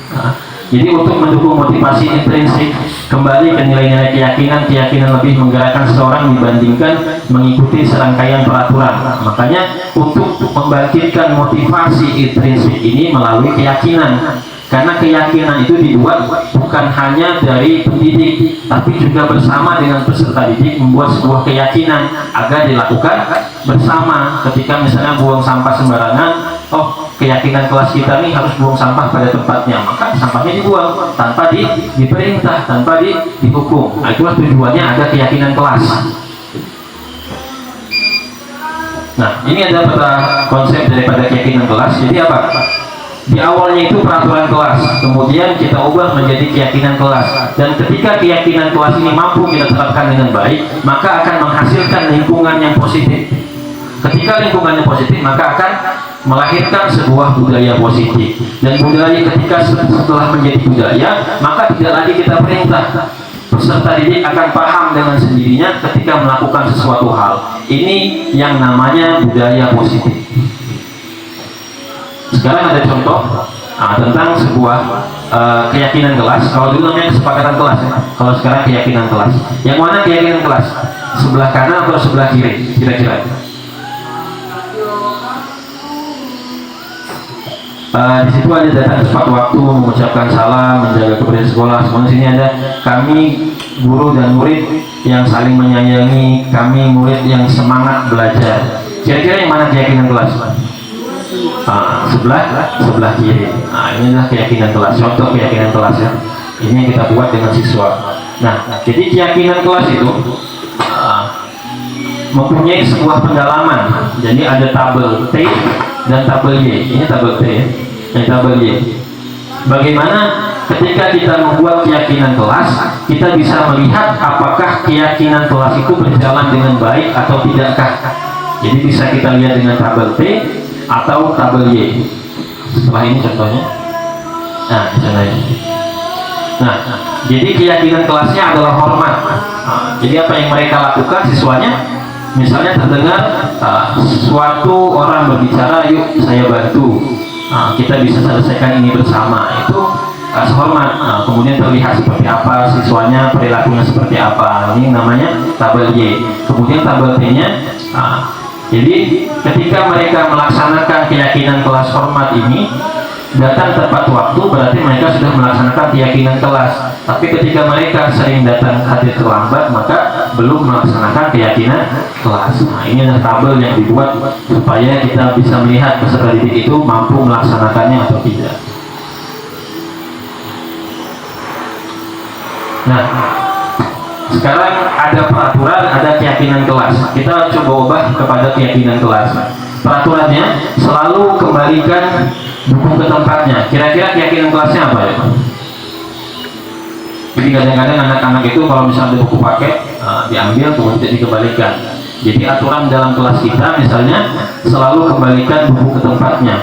Jadi untuk mendukung motivasi intrinsik, kembali ke nilai-nilai keyakinan lebih menggerakkan seseorang dibandingkan mengikuti serangkaian peraturan. Makanya untuk membangkitkan motivasi intrinsik ini melalui keyakinan. Karena keyakinan itu dibuat bukan hanya dari pendidik, tapi juga bersama dengan peserta didik membuat sebuah keyakinan agar dilakukan bersama. Ketika misalnya buang sampah sembarangan, keyakinan kelas kita nih harus buang sampah pada tempatnya, maka sampahnya dibuang tanpa diperintah, tanpa dihukum. Nah, itulah tujuannya ada keyakinan kelas. Nah, ini ada konsep daripada keyakinan kelas. Jadi apa? Di awalnya itu peraturan kelas, kemudian kita ubah menjadi keyakinan kelas, dan ketika keyakinan kelas ini mampu kita terapkan dengan baik, maka akan menghasilkan lingkungan yang positif. Ketika lingkungannya positif, maka akan melahirkan sebuah budaya positif, dan budaya ketika setelah menjadi budaya, maka tidak lagi kita perintah. Peserta didik akan paham dengan sendirinya ketika melakukan sesuatu hal. Ini yang namanya budaya positif. Sekarang ada contoh tentang sebuah keyakinan kelas. Kalau dulu namanya kesepakatan kelas ya. Kalau sekarang keyakinan kelas. Yang mana keyakinan kelas? Sebelah kanan atau sebelah kiri? Kira-kira. Di situ ada datang tepat waktu, mengucapkan salam, menjaga kebersihan sekolah. Semuanya sini ada kami guru dan murid yang saling menyayangi, kami murid yang semangat belajar. Kira-kira yang mana keyakinan kelas? Sebelah kiri. Nah, ini adalah keyakinan kelas. Contoh keyakinan kelas ya. Ini yang kita buat dengan siswa. Nah, jadi keyakinan kelas itu mempunyai sebuah pendalaman. Jadi ada tabel T dan tabel Y. Ini tabel T ya. Ini tabel Y. Bagaimana ketika kita membuat keyakinan kelas, kita bisa melihat apakah keyakinan kelas itu berjalan dengan baik atau tidakkah. Jadi bisa kita lihat dengan tabel T atau tabel Y. Setelah ini contohnya. Nah, contohnya. Nah, jadi keyakinan kelasnya adalah hormat. Jadi apa yang mereka lakukan siswanya? Misalnya terdengar suatu orang berbicara, yuk saya bantu. Kita bisa selesaikan ini bersama. Itu hormat. Kemudian terlihat seperti apa siswanya, perilakunya seperti apa. Ini namanya tabel Y. Kemudian tabel T-nya. Jadi ketika mereka melaksanakan keyakinan kelas hormat ini, datang tepat waktu berarti mereka sudah melaksanakan keyakinan kelas. Tapi ketika mereka sering datang hadir terlambat, maka belum melaksanakan keyakinan kelas. Nah, ini adalah tabel yang dibuat supaya kita bisa melihat peserta didik itu mampu melaksanakannya atau tidak. Nah, sekarang ada peraturan, ada keyakinan kelas. Kita coba ubah kepada keyakinan kelas. Peraturannya selalu kembalikan buku ke tempatnya. Kira-kira keyakinan kelasnya apa ya? Jadi kadang-kadang anak-anak itu kalau misalnya buku paket diambil kemudian dikembalikan. Jadi aturan dalam kelas kita misalnya selalu kembalikan buku ke tempatnya.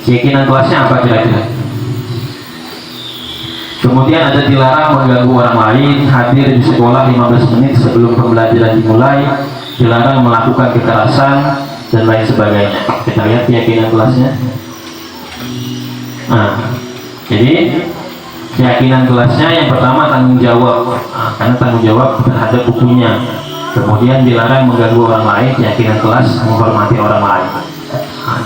Keyakinan kelasnya apa kira-kira? Kemudian ada dilarang mengganggu orang lain, hadir di sekolah 15 menit sebelum pembelajaran dimulai, dilarang melakukan kekerasan, dan lain sebagainya. Kita lihat keyakinan kelasnya. Nah, jadi keyakinan kelasnya yang pertama tanggung jawab, karena tanggung jawab terhadap bukunya. Kemudian dilarang mengganggu orang lain, keyakinan kelas menghormati orang lain,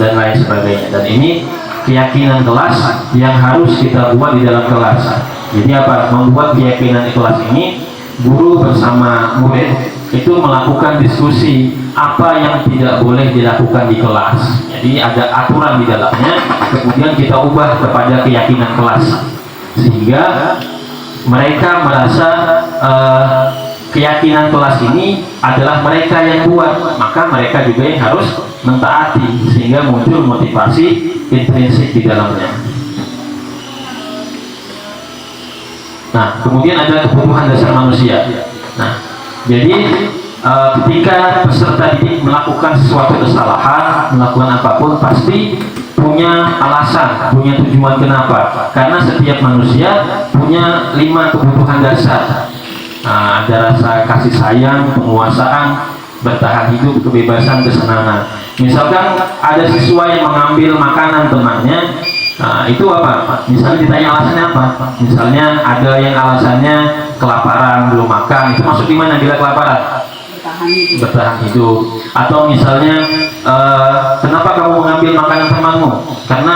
dan lain sebagainya. Dan ini keyakinan kelas yang harus kita buat di dalam kelas. Jadi apa? Membuat keyakinan kelas ini, guru bersama murid itu melakukan diskusi apa yang tidak boleh dilakukan di kelas. Jadi ada aturan di dalamnya, kemudian kita ubah kepada keyakinan kelas, sehingga mereka merasa keyakinan kelas ini adalah mereka yang buat, maka mereka juga yang harus mentaati, sehingga muncul motivasi intrinsik di dalamnya. Nah, kemudian ada kebutuhan dasar manusia. Nah, jadi ketika peserta didik melakukan sesuatu kesalahan, melakukan apapun, pasti punya alasan, punya tujuan kenapa. Karena setiap manusia punya 5 kebutuhan dasar. Nah, ada rasa kasih sayang, penguasaan, bertahan hidup, kebebasan, kesenangan. Misalkan ada siswa yang mengambil makanan temannya, nah itu apa? Misalnya ditanya alasannya apa? Misalnya ada yang alasannya kelaparan, belum makan. Itu masuk di mana bila kelaparan? Bertahan hidup. Atau misalnya kenapa kamu mengambil makanan temanmu? Karena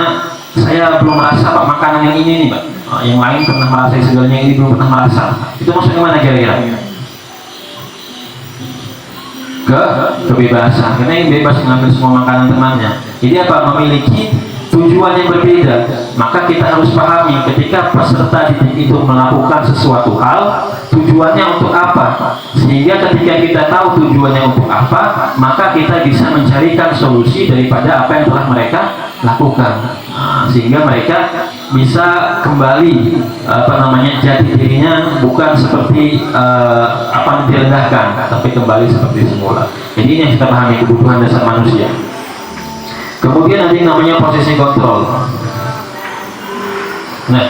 saya belum merasa Pak makanan yang ini nih Pak. Yang lain pernah merasa, segalanya ini belum pernah merasa. Itu masuk kemana kira-kira? Kebebasan, karena yang bebas mengambil semua makanan temannya. Jadi apa? Memiliki tujuan yang berbeda. Maka kita harus pahami ketika peserta didik itu melakukan sesuatu hal, tujuannya untuk apa. Sehingga ketika kita tahu tujuannya untuk apa, maka kita bisa mencarikan solusi daripada apa yang telah mereka lakukan. Sehingga mereka bisa kembali jati dirinya, bukan seperti direndahkan, tapi kembali seperti semula. Jadi ini yang kita pahami, kebutuhan dasar manusia. Kemudian ada yang namanya posisi kontrol. Nah,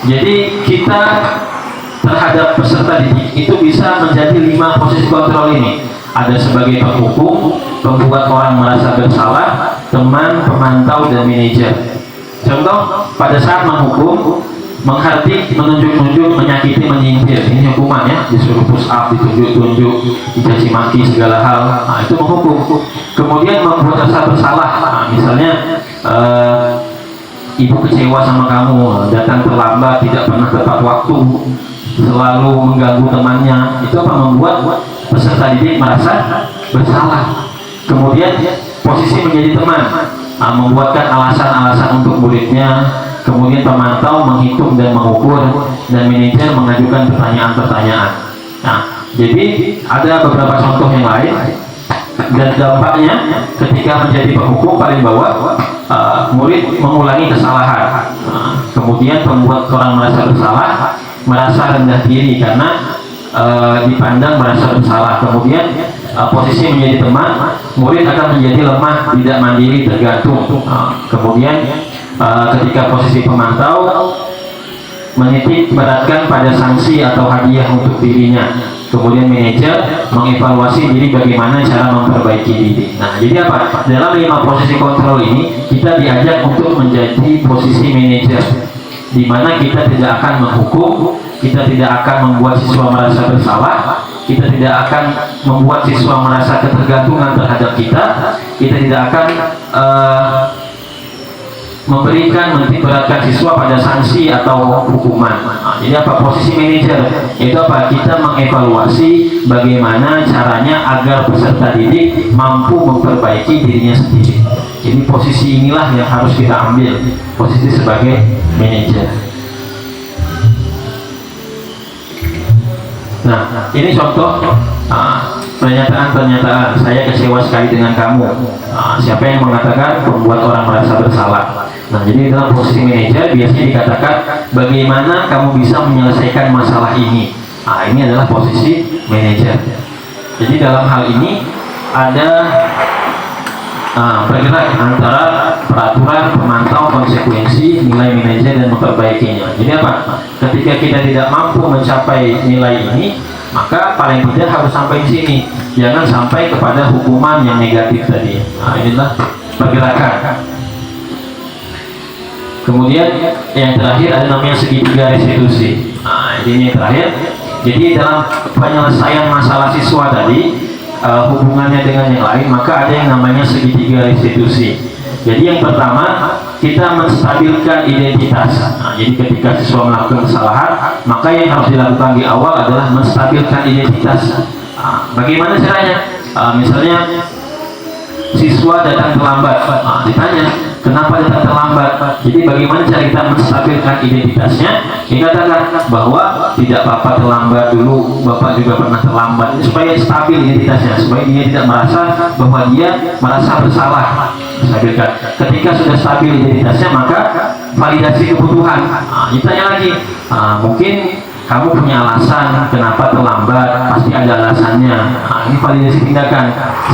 jadi kita terhadap peserta didik itu bisa menjadi 5 posisi kontrol ini. Ada sebagai penghukum, pembuat orang merasa bersalah, teman, pemantau, dan manajer. Contoh, pada saat menghukum, menghardik, menunjuk-nunjuk, menyakiti, menyindir, ini hukuman ya, disuruh push up, ditunjuk-tunjuk, dicaci maki segala hal, nah itu menghukum. Kemudian membuat rasa bersalah, nah, misalnya ibu kecewa sama kamu, datang terlambat, tidak pernah tepat waktu, selalu mengganggu temannya, itu apa? Membuat peserta didik merasa bersalah. Kemudian posisi menjadi teman, membuatkan alasan-alasan untuk muridnya. Kemudian pemantau menghitung dan mengukur, dan manajer mengajukan pertanyaan-pertanyaan. Nah, jadi ada beberapa contoh yang lain, dan dampaknya ketika menjadi penghukum paling bawah, murid mengulangi kesalahan. Kemudian pembuat orang merasa bersalah, merasa rendah diri karena dipandang merasa bersalah. Kemudian posisi menjadi teman, murid akan menjadi lemah, tidak mandiri, tergantung. Kemudian ketika posisi pemantau, menitik beratkan pada sanksi atau hadiah untuk dirinya. Kemudian manajer mengevaluasi diri bagaimana cara memperbaiki diri. Nah, jadi apa? Dalam 5 posisi kontrol ini kita diajak untuk menjadi posisi manajer, di mana kita tidak akan menghukum, kita tidak akan membuat siswa merasa bersalah, kita tidak akan membuat siswa merasa ketergantungan terhadap kita tidak akan memberikan, menitikberatkan siswa pada sanksi atau hukuman. Nah, jadi apa? Posisi manajer itu apa? Kita mengevaluasi bagaimana caranya agar peserta didik mampu memperbaiki dirinya sendiri. Jadi posisi inilah yang harus kita ambil, posisi sebagai manajer. Nah, ini contoh pernyataan-pernyataan, saya kecewa sekali dengan kamu. Siapa yang mengatakan? Membuat orang merasa bersalah. Nah, jadi dalam posisi manajer biasanya dikatakan bagaimana kamu bisa menyelesaikan masalah ini. Nah, ini adalah posisi manajer. Jadi dalam hal ini ada bergerak antara peraturan, pemantau, konsekuensi, nilai manajer, dan memperbaikinya. Jadi apa? Ketika kita tidak mampu mencapai nilai ini, maka paling tidak harus sampai di sini. Jangan sampai kepada hukuman yang negatif tadi. Nah, inilah pergerakan. Kemudian yang terakhir ada namanya segitiga restitusi. Nah, ini yang terakhir. Jadi dalam penyelesaian masalah siswa tadi, hubungannya dengan yang lain, maka ada yang namanya segitiga restitusi. Jadi yang pertama, kita menstabilkan identitas. Nah, jadi ketika siswa melakukan kesalahan, maka yang harus dilakukan di awal adalah menstabilkan identitas. Nah, bagaimana caranya? Misalnya siswa datang terlambat, ditanya kenapa datang terlambat. Jadi bagaimana cara kita menstabilkan identitasnya? Kita katakan bahwa tidak apa-apa terlambat dulu, Bapak juga pernah terlambat, supaya stabil identitasnya, supaya dia tidak merasa bahwa dia merasa bersalah. Stabilkan. Ketika sudah stabil identitasnya, maka validasi kebutuhan. Ditanya lagi, mungkin kamu punya alasan kenapa terlambat, pasti ada alasannya. Ini validasi tindakan,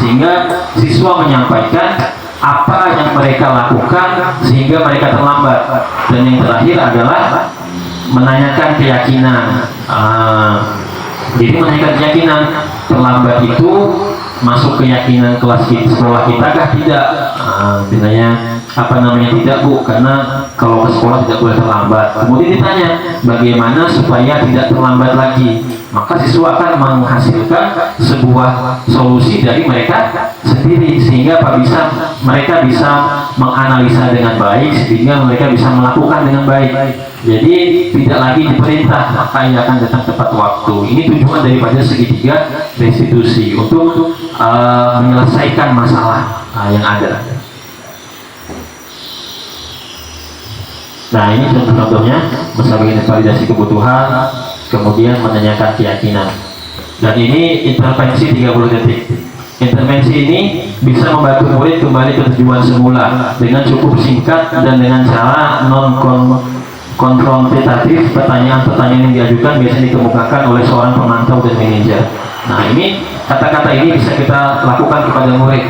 sehingga siswa menyampaikan apa yang mereka lakukan sehingga mereka terlambat. Dan yang terakhir adalah menanyakan keyakinan. Jadi menanyakan keyakinan, terlambat itu masuk keyakinan kelas sekolah kita kah? Tidak. Ditanya apa namanya, tidak Bu, karena kalau ke sekolah tidak boleh terlambat. Kemudian ditanya bagaimana supaya tidak terlambat lagi, maka siswa akan menghasilkan sebuah solusi dari mereka sendiri, sehingga mereka bisa menganalisa dengan baik, sehingga mereka bisa melakukan dengan baik. Jadi tidak lagi diperintah, maka ia akan datang tepat waktu. Ini tujuan daripada segitiga restitusi, untuk menyelesaikan masalah yang ada. Nah, ini contoh-contohnya, misalnya validasi kebutuhan, kemudian menanyakan keyakinan. Dan ini intervensi 30 detik. Intervensi ini bisa membantu murid kembali ke tujuan semula dengan cukup singkat dan dengan cara konfrontatif. Pertanyaan-pertanyaan yang diajukan biasanya dikemukakan oleh seorang pemantau dan manajer. Nah, ini kata-kata ini bisa kita lakukan kepada murid.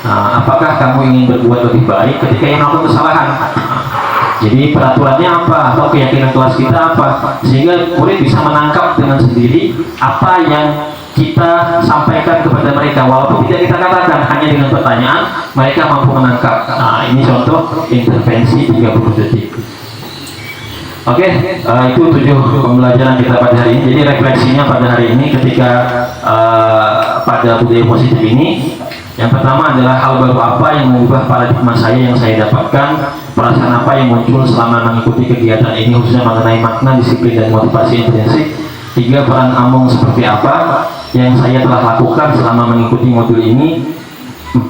Apakah kamu ingin berbuat lebih baik ketika yang melakukan kesalahan? Jadi peraturannya apa, atau keyakinan kelas kita apa, sehingga murid bisa menangkap dengan sendiri apa yang kita sampaikan kepada mereka, walaupun tidak kita katakan, hanya dengan pertanyaan mereka mampu menangkap. Nah, ini contoh intervensi 30 detik. Oke, itu 7 pembelajaran kita pada hari ini. Jadi refleksinya pada hari ini ketika pada budaya positif ini, yang pertama adalah hal baru apa yang mengubah paradigma saya yang saya dapatkan, perasaan apa yang muncul selama mengikuti kegiatan ini, khususnya mengenai makna, disiplin, dan motivasi intrinsik. 3, peran Among seperti apa yang saya telah lakukan selama mengikuti modul ini. 4,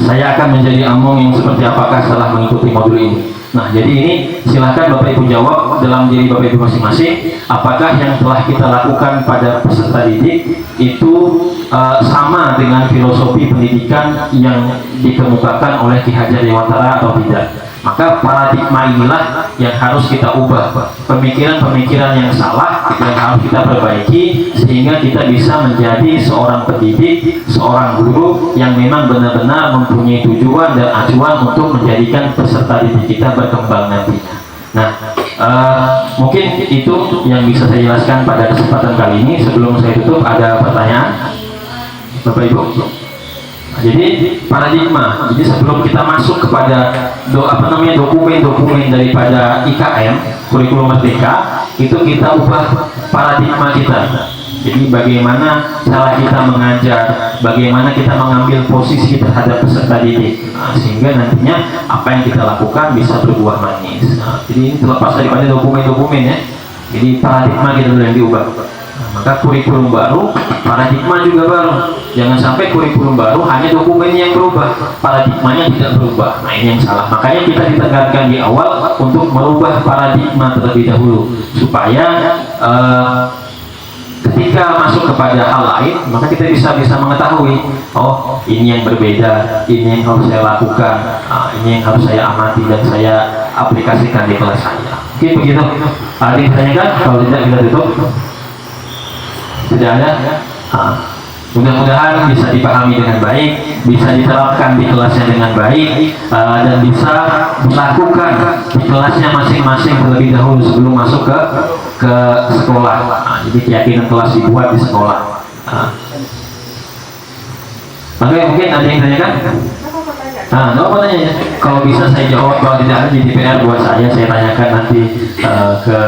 saya akan menjadi Among yang seperti apakah setelah mengikuti modul ini. Nah, jadi ini silahkan Bapak Ibu jawab dalam diri Bapak Ibu masing-masing, apakah yang telah kita lakukan pada peserta didik itu sama dengan filosofi pendidikan yang dikemukakan oleh Ki Hajar Dewantara atau tidak. Maka paradigma inilah yang harus kita ubah, pemikiran-pemikiran yang salah yang harus kita perbaiki, sehingga kita bisa menjadi seorang pendidik, seorang guru yang memang benar-benar mempunyai tujuan dan acuan untuk menjadikan peserta didik kita berkembang nantinya. Nah, mungkin itu yang bisa saya jelaskan pada kesempatan kali ini. Sebelum saya tutup, ada pertanyaan Bapak Ibu? Jadi paradigma. Jadi sebelum kita masuk kepada dokumen-dokumen daripada IKM, kurikulum merdeka, itu kita ubah paradigma kita. Jadi bagaimana cara kita mengajar, bagaimana kita mengambil posisi terhadap peserta didik, sehingga nantinya apa yang kita lakukan bisa berbuah manis. Jadi ini terlepas daripada dokumen-dokumen ya. Jadi paradigma kita dulu yang diubah. Maka kurikulum baru, paradigma juga baru. Jangan sampai kurikulum baru hanya dokumennya yang berubah, paradigmanya tidak berubah. Nah, ini yang salah. Makanya kita ditekankan di awal untuk merubah paradigma terlebih dahulu, supaya ketika masuk kepada hal lain, maka kita bisa mengetahui, oh ini yang berbeda, ini yang harus saya lakukan, ini yang harus saya amati dan saya aplikasikan di kelas saya. Mungkin begitu. Ada yang ditanyakan? Kalau tidak kita tutup. Tidak ada. Mudah-mudahan bisa dipahami dengan baik, bisa diterapkan di kelasnya dengan baik, dan bisa dilakukan di kelasnya masing-masing terlebih dahulu sebelum masuk ke sekolah. Jadi keyakinan kelas dibuat di sekolah. Oke, mungkin ada yang tanyakan? Nah, nggak apa tanya ya. Kalau bisa saya jawab, kalau tidak ada jadi PR buat saya tanyakan nanti ke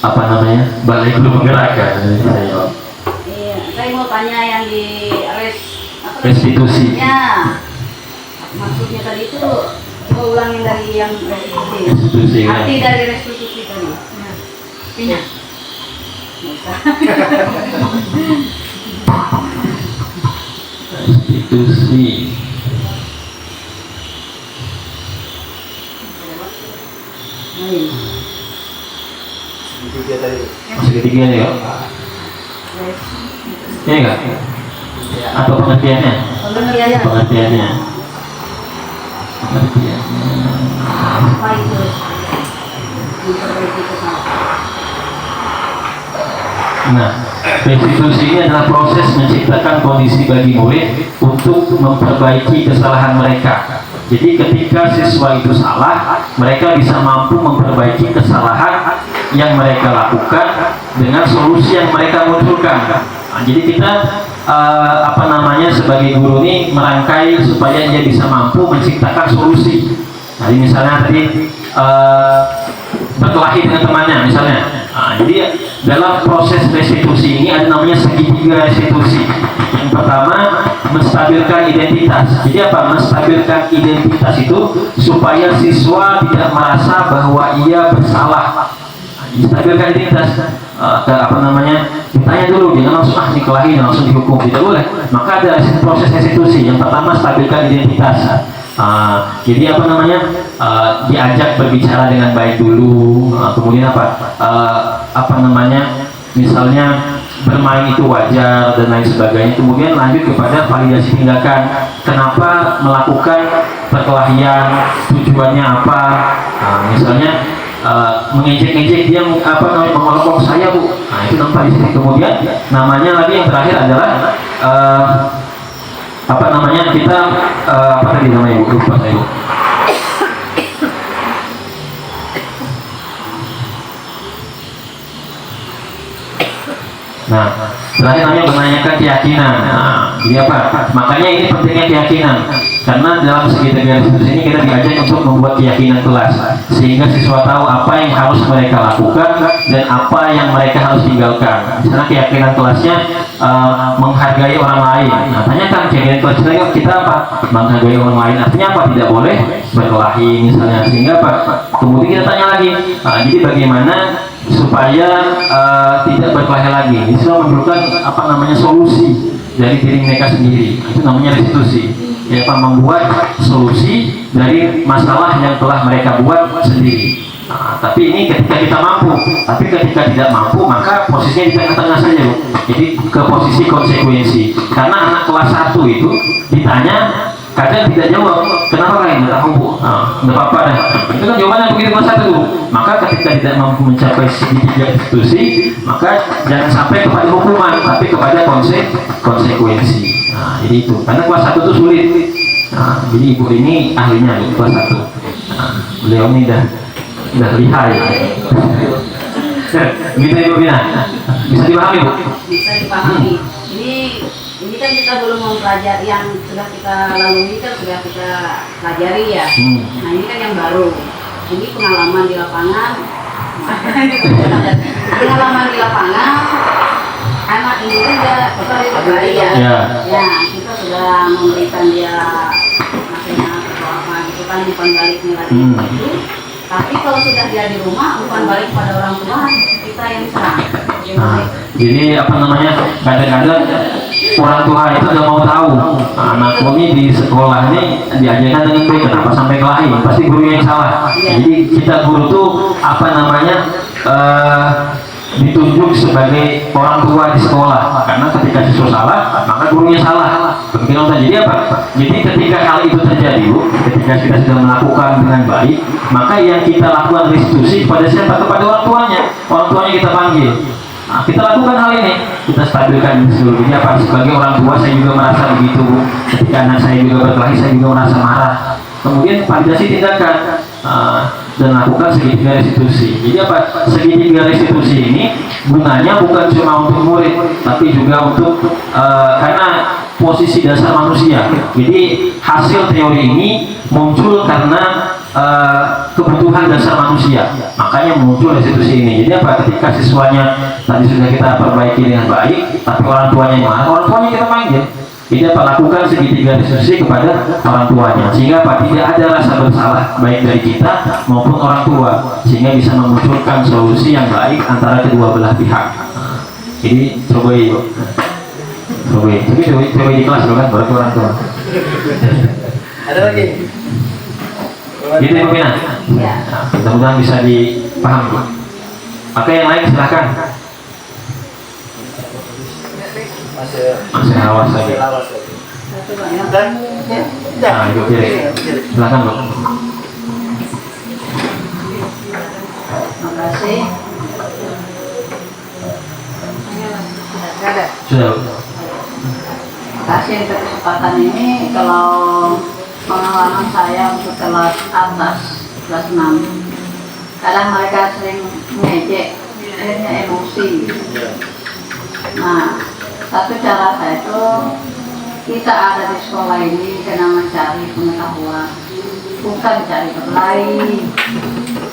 apa namanya Balai Guru Penggerakan. Saya jawab. Iya, saya mau tanya yang di Restitusi. Ya, maksudnya tadi itu coba ulangin dari yang restitusi. Restitusi, ya. Arti dari restitusi tadi. Artinya. Restitusi. Tiga tadi. Masih ketiga ya? Iya enggak? Atau pengertiannya? Pengertiannya. Pengertiannya. Pengertiannya. Apa itu? Memperbaiki kesalahan. Nah, restitusi ini adalah proses menciptakan kondisi bagi murid untuk memperbaiki kesalahan mereka. Jadi ketika siswa itu salah, mereka bisa mampu memperbaiki kesalahan yang mereka lakukan dengan solusi yang mereka munculkan. Nah, jadi kita sebagai guru ini merangkai supaya dia bisa mampu menciptakan solusi. Jadi misalnya tadi berkelahi dengan temannya misalnya. Nah, jadi dalam proses restitusi ini ada namanya segitiga restitusi. Yang pertama, menstabilkan identitas. Jadi apa? Menstabilkan identitas itu supaya siswa tidak merasa bahwa ia bersalah. Menstabilkan identitas. Ditanya dulu, jangan langsung dikelahi, langsung dihukum, tidak boleh. Maka ada proses restitusi. Yang pertama, stabilkan identitas. Jadi diajak berbicara dengan baik dulu, kemudian misalnya bermain itu wajar dan lain sebagainya, kemudian lanjut kepada validasi tindakan, kenapa melakukan perkelahian, tujuannya apa, misalnya mengejek-ejek dia mengolok-olok saya bu, nah itu nampak di sini. Kemudian namanya lagi yang terakhir adalah kita apa tadi namanya bu, lupa saya bu. Nah, terakhir namanya menanyakan keyakinan. Nah, jadi apa? Makanya ini pentingnya keyakinan. Karena dalam segitiga restitusi ini kita diajak untuk membuat keyakinan kelas, sehingga siswa tahu apa yang harus mereka lakukan dan apa yang mereka harus tinggalkan. Misalnya keyakinan kelasnya menghargai orang lain. Nah, tanyakan keyakinan kelas kita apa? Menghargai orang lain. Artinya apa? Tidak boleh berkelahi misalnya. Sehingga apa? Kemudian kita tanya lagi. Jadi bagaimana supaya tidak berkelahi lagi? Siswa memerlukan solusi dari diri mereka sendiri. Itu namanya restitusi. Membuat solusi dari masalah yang telah mereka buat sendiri. Nah, tapi ini ketika kita mampu, tapi ketika tidak mampu maka posisinya di tengah-tengah saja. Jadi ke posisi konsekuensi. Karena anak kelas 1 itu ditanya kadang tidak jawab, kenapa kalian nggak tahu? Nggak apa-apa dah. Itu kan jawabannya begitu kelas 1 tuh. Maka ketika tidak mampu mencapai segitiga restitusi, maka jangan sampai kepada hukuman, tapi kepada konsekuensi. Nah, jadi itu. Karena kelas 1 itu sulit. Nah, jadi ibu ini ahlinya nih, kelas 1. Nah, beliau ini udah lihai. Gitu ibu Bina. Bisa dipahami bu? Bisa dipahami. Ini kan kita belum mempelajari yang sudah kita lalui, kan sudah kita pelajari ya. Nah ini kan yang baru. Ini pengalaman di lapangan. Pengalaman di lapangan. Anak ini kan kita diberi ya. Ya, kita sudah memberikan dia maksudnya atau apa gitu kan, umpan balik nilai itu. Tapi kalau sudah dia di rumah, umpan balik pada orang tua kita yang serang. Jadi kadang-kadang orang tua itu nggak mau tahu anakku ini di sekolah ini diajarkan dengan baik, kenapa sampai kelahi? Pasti guru yang salah. Jadi kita guru tuh ditunjuk sebagai orang tua di sekolah, karena ketika siswa salah maka gurunya salah. Jadi apa? Jadi ketika hal itu terjadi bu, ketika kita sudah melakukan dengan baik, maka yang kita lakukan restitusi kepada siapa? Kepada orang tuanya. Orang tuanya kita panggil. Nah, kita lakukan hal ini, kita stabilkan seluruhnya. Sebagai orang tua saya juga merasa begitu bu. Ketika anak saya juga berkelahi, saya juga merasa marah. Kemudian validasi tindakan dan lakukan segitiga restitusi. Jadi apa? Segitiga restitusi ini gunanya bukan cuma untuk murid, tapi juga untuk karena posisi dasar manusia. Jadi hasil teori ini muncul karena kebutuhan dasar manusia, makanya muncul institusi ini. Jadi apa? Ketika siswanya tadi sudah kita perbaiki dengan baik, tapi orang tuanya yang marah, orang tuanya kita panggil. Jadi apa? Lakukan segitiga diskusi kepada orang tuanya, sehingga apa? Tidak ada rasa bersalah baik dari kita maupun orang tua, sehingga bisa memunculkan solusi yang baik antara kedua belah pihak. Jadi coba di kelas loh kan, baru orang tua. Ada lagi? Gitu ya, Bu Pina? Ya. Nah, mudah-mudahan bisa dipahami, Bu. Oke, yang lain silakan. Masih awas lagi. Lawas lagi. Satu banyak. Dan ya, Nah, Ibu kiri. Silakan, Bu. Terima kasih. Sudah, Bu. Terima kasih untuk kesempatan ini. Kalau pengalaman saya untuk kelas atas, kelas 6, kadang mereka sering ngejek, akhirnya emosi. Nah, satu cara saya itu, kita ada di sekolah ini karena mencari pengetahuan, bukan cari berkelahi.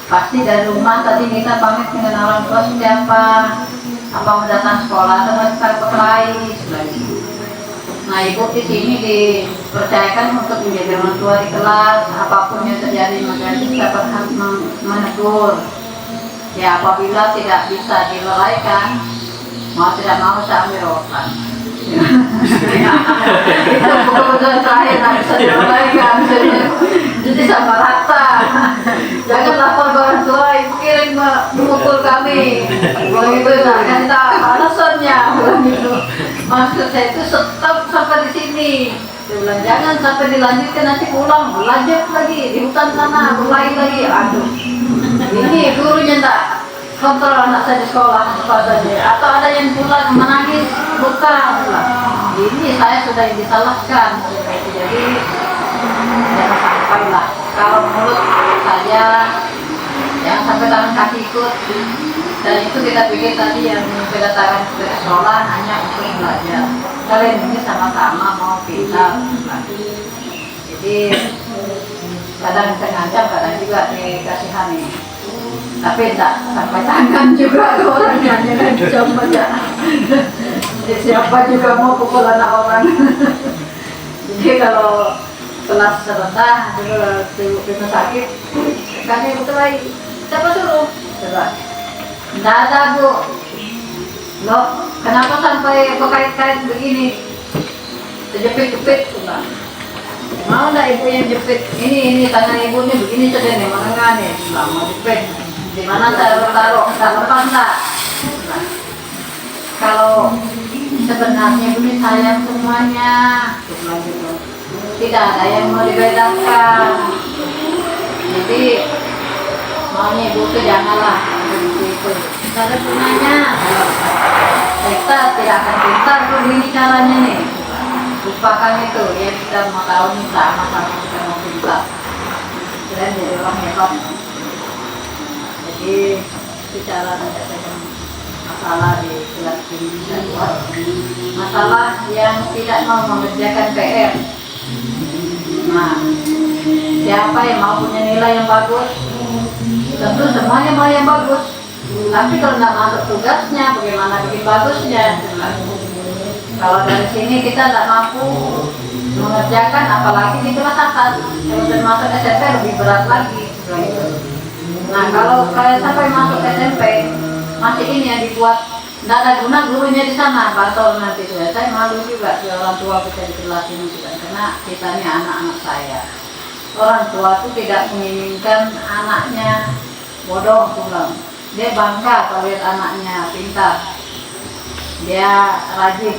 Pasti dari rumah tadi kita pamit dengan orang tua siapa, apa mau datang sekolah atau mau berkelahi, sebagainya. Nah, ibu di sini dipercayakan untuk menjadi orang tua di kelas, apapun yang terjadi maka kita berhak menegur. Ya, apabila tidak bisa dilelaikan, mau tidak mau saya ambil rotan. Itu keputusan terakhir, nggak bisa dilelaikan. Jadi sama rata. Jangan lapor ke orang tua, ibu kirim memukul kami. Begitu, nah, kita alasannya begitu. Maksud saya itu stop sampai di sini. Dia bilang jangan sampai dilanjutkan, nanti pulang lanjut lagi di hutan sana, mulai lagi. Aduh, ini gurunya tak kontrol anak saya di sekolah saja. Atau ada yang pulang menangis, bukan. Ini saya sudah disalahkan. Jadi jangan sampai lah. Kalau mulut saja, jangan sampai tangan kaki ikut. Dan itu kita pikir tadi yang kedatangan ke sekolah hanya untuk belajar. Kalian ini sama-sama mau pintar. Jadi kadang sengaja, kadang juga dikasihani. Tapi tidak sampai tangan juga ke orangnya, jangan coba ya. Jadi siapa juga mau pukul anak orang. Jadi kalau kelas serendah, dulu sakit, kami betul lagi. Siapa suruh? Coba. Tidak ada, Bu. Loh, kenapa sampai berkait-kait begini? Terjepit-jepit, enggak. Mau enggak ibu yang jepit? Ini tangan ibu ini begini saja nih, menengah nih. Enggak mau jepit. Di mana saya bertaruh? Enggak lepas enggak? Kalau sebenarnya ini sayang semuanya, gitu. Tidak ada yang mau dibedakan. Jadi maunya ibu itu janganlah begitu. Tidak ada gunanya. Kita tidak akan pintar begini caranya nih. Lupakan itu ya, kita mau tahu nih sama-sama kita mau pintar. Kalian jadi orang hebat. Jadi bicara menyelesaikan masalah di kelas ini bisa buat masalah yang tidak mau mengerjakan PR. Nah, siapa yang mau punya nilai yang bagus? Tentu semuanya mau yang bagus. Tapi kalau tidak masuk tugasnya, bagaimana bikin bagusnya? Kalau dari sini kita tidak mampu mengerjakan, apalagi di kelas atas. Kalau sudah masuk SMP lebih berat lagi. Nah, kalau kalian sampai masuk SMP, masih ini yang dibuat tidak ada guna gurunya di sana, bantol nanti saya malu juga di orang tua kita di kelas ini juga, karena kita ini anak-anak saya. Orang tua itu tidak menginginkan anaknya bodoh pulang. Dia bangga kalau lihat anaknya pintar, dia rajin,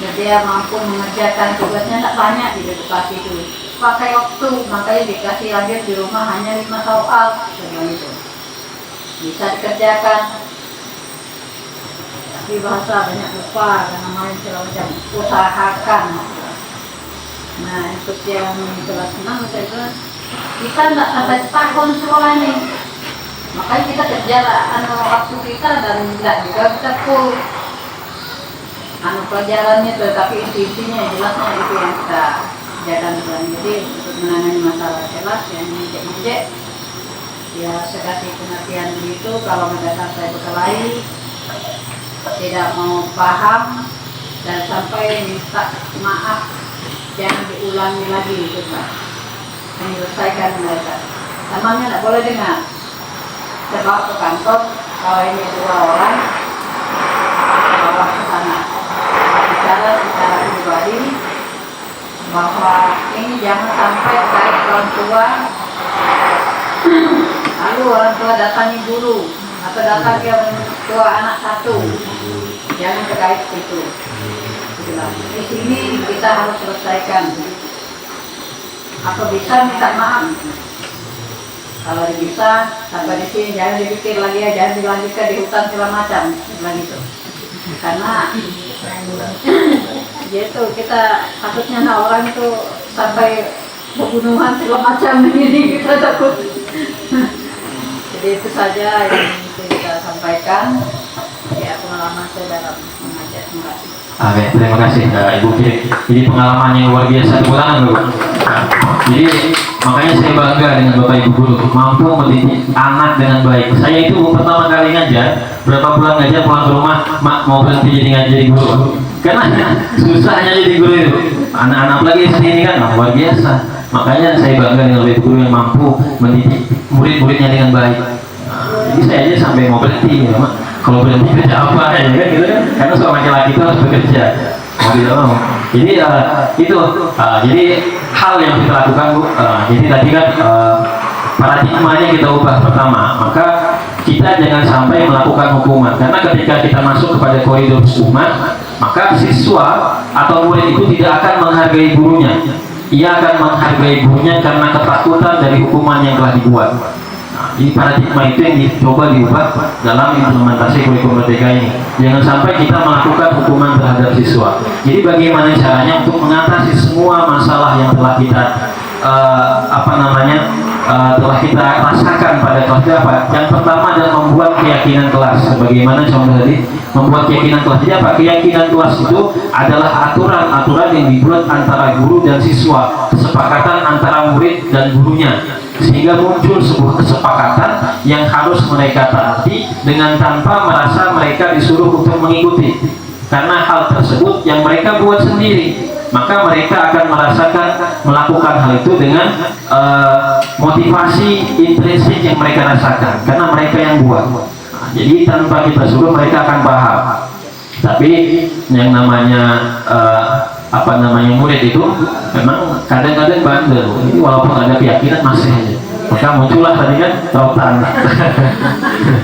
dan dia mampu mengerjakan tugasnya. Tak banyak di edukasi itu, pakai waktu, makanya dikasih lagi di rumah hanya 5 soal, itu bisa dikerjakan. Tapi bahasa banyak lupa karena main segala macam, usahakan. Nah, untuk yang kelas 6 saya bilang, kita tidak sampai setahun sekolah ini, makanya kita kerja waktu kita dan tidak juga kita full. pelajarannya tuh, tapi isi-isinya jelasnya itu yang kita jalankan. Jadi untuk menangani masalah kelas yang injek-injek, ya saya kasih pengertian begitu. Kalau mereka saya berkelahi, tidak mau paham dan sampai minta maaf, jangan diulangi lagi itu Pak. Menyelesaikan mereka. Namanya tidak boleh dengar. Saya bawa ke kantor, kalau ini 2 orang, saya bawa ke sana. Bicara secara pribadi bahwa ini jangan sampai baik orang tua, lalu orang tua datangi guru atau datangi orang tua anak satu, jangan terkait itu. Di sini kita harus selesaikan. Apa bisa minta maaf? Kalau bisa sampai di sini, jangan dipikir lagi ya, jangan dilanjutkan di hutan segala macam, bilang gitu. Karena gitu kita takutnya orang itu sampai pembunuhan segala macam ini, kita takut. Jadi itu saja yang kita sampaikan ya, pengalaman saya dalam mengajar mengaji. Oke, terima kasih Ibu Kiri. Ini pengalaman yang luar biasa di Kulangan, Bu. Jadi makanya saya bangga dengan Bapak Ibu guru mampu mendidik anak dengan baik. Saya itu pertama kali ngajar, berapa bulan ngajar pulang ke rumah, Mak mau berhenti jadi ngajar guru. Karena susahnya jadi guru itu. Anak-anak lagi sini kan luar biasa. Makanya saya bangga dengan Bapak Ibu guru yang mampu mendidik murid-muridnya dengan baik. Jadi saya aja sampai mau berhenti, ya, Mak. Kalau berhenti kerja apa ya kan gitu kan? Karena seorang laki-laki itu harus bekerja. Jadi itu jadi hal yang kita lakukan, Bu. Jadi tadi kan paradigmanya kita ubah pertama, maka kita jangan sampai melakukan hukuman, karena ketika kita masuk kepada koridor hukuman, maka siswa atau murid itu tidak akan menghargai gurunya. Ia akan menghargai gurunya karena ketakutan dari hukuman yang telah dibuat. Ini paradigma itu yang dicoba diubah dalam implementasi kurikulum merdeka ini. Jangan sampai kita melakukan hukuman terhadap siswa. Jadi bagaimana caranya untuk mengatasi semua masalah yang telah kita telah kita rasakan pada kelas dapat. Yang pertama adalah membuat keyakinan kelas. Sebagaimana contoh tadi, membuat keyakinan kelas. Jadi apa? Keyakinan kelas itu adalah aturan-aturan yang dibuat antara guru dan siswa, kesepakatan antara murid dan gurunya, sehingga muncul sebuah kesepakatan yang harus mereka taati dengan tanpa merasa mereka disuruh untuk mengikuti, karena hal tersebut yang mereka buat sendiri, maka mereka akan merasakan melakukan hal itu dengan motivasi intrinsik yang mereka rasakan karena mereka yang buat. Jadi tanpa kita suruh mereka akan paham. Tapi yang namanya murid itu memang kadang-kadang bandel. Ini walaupun ada keyakinan masih aja. Maka muncullah tadi kan rotan.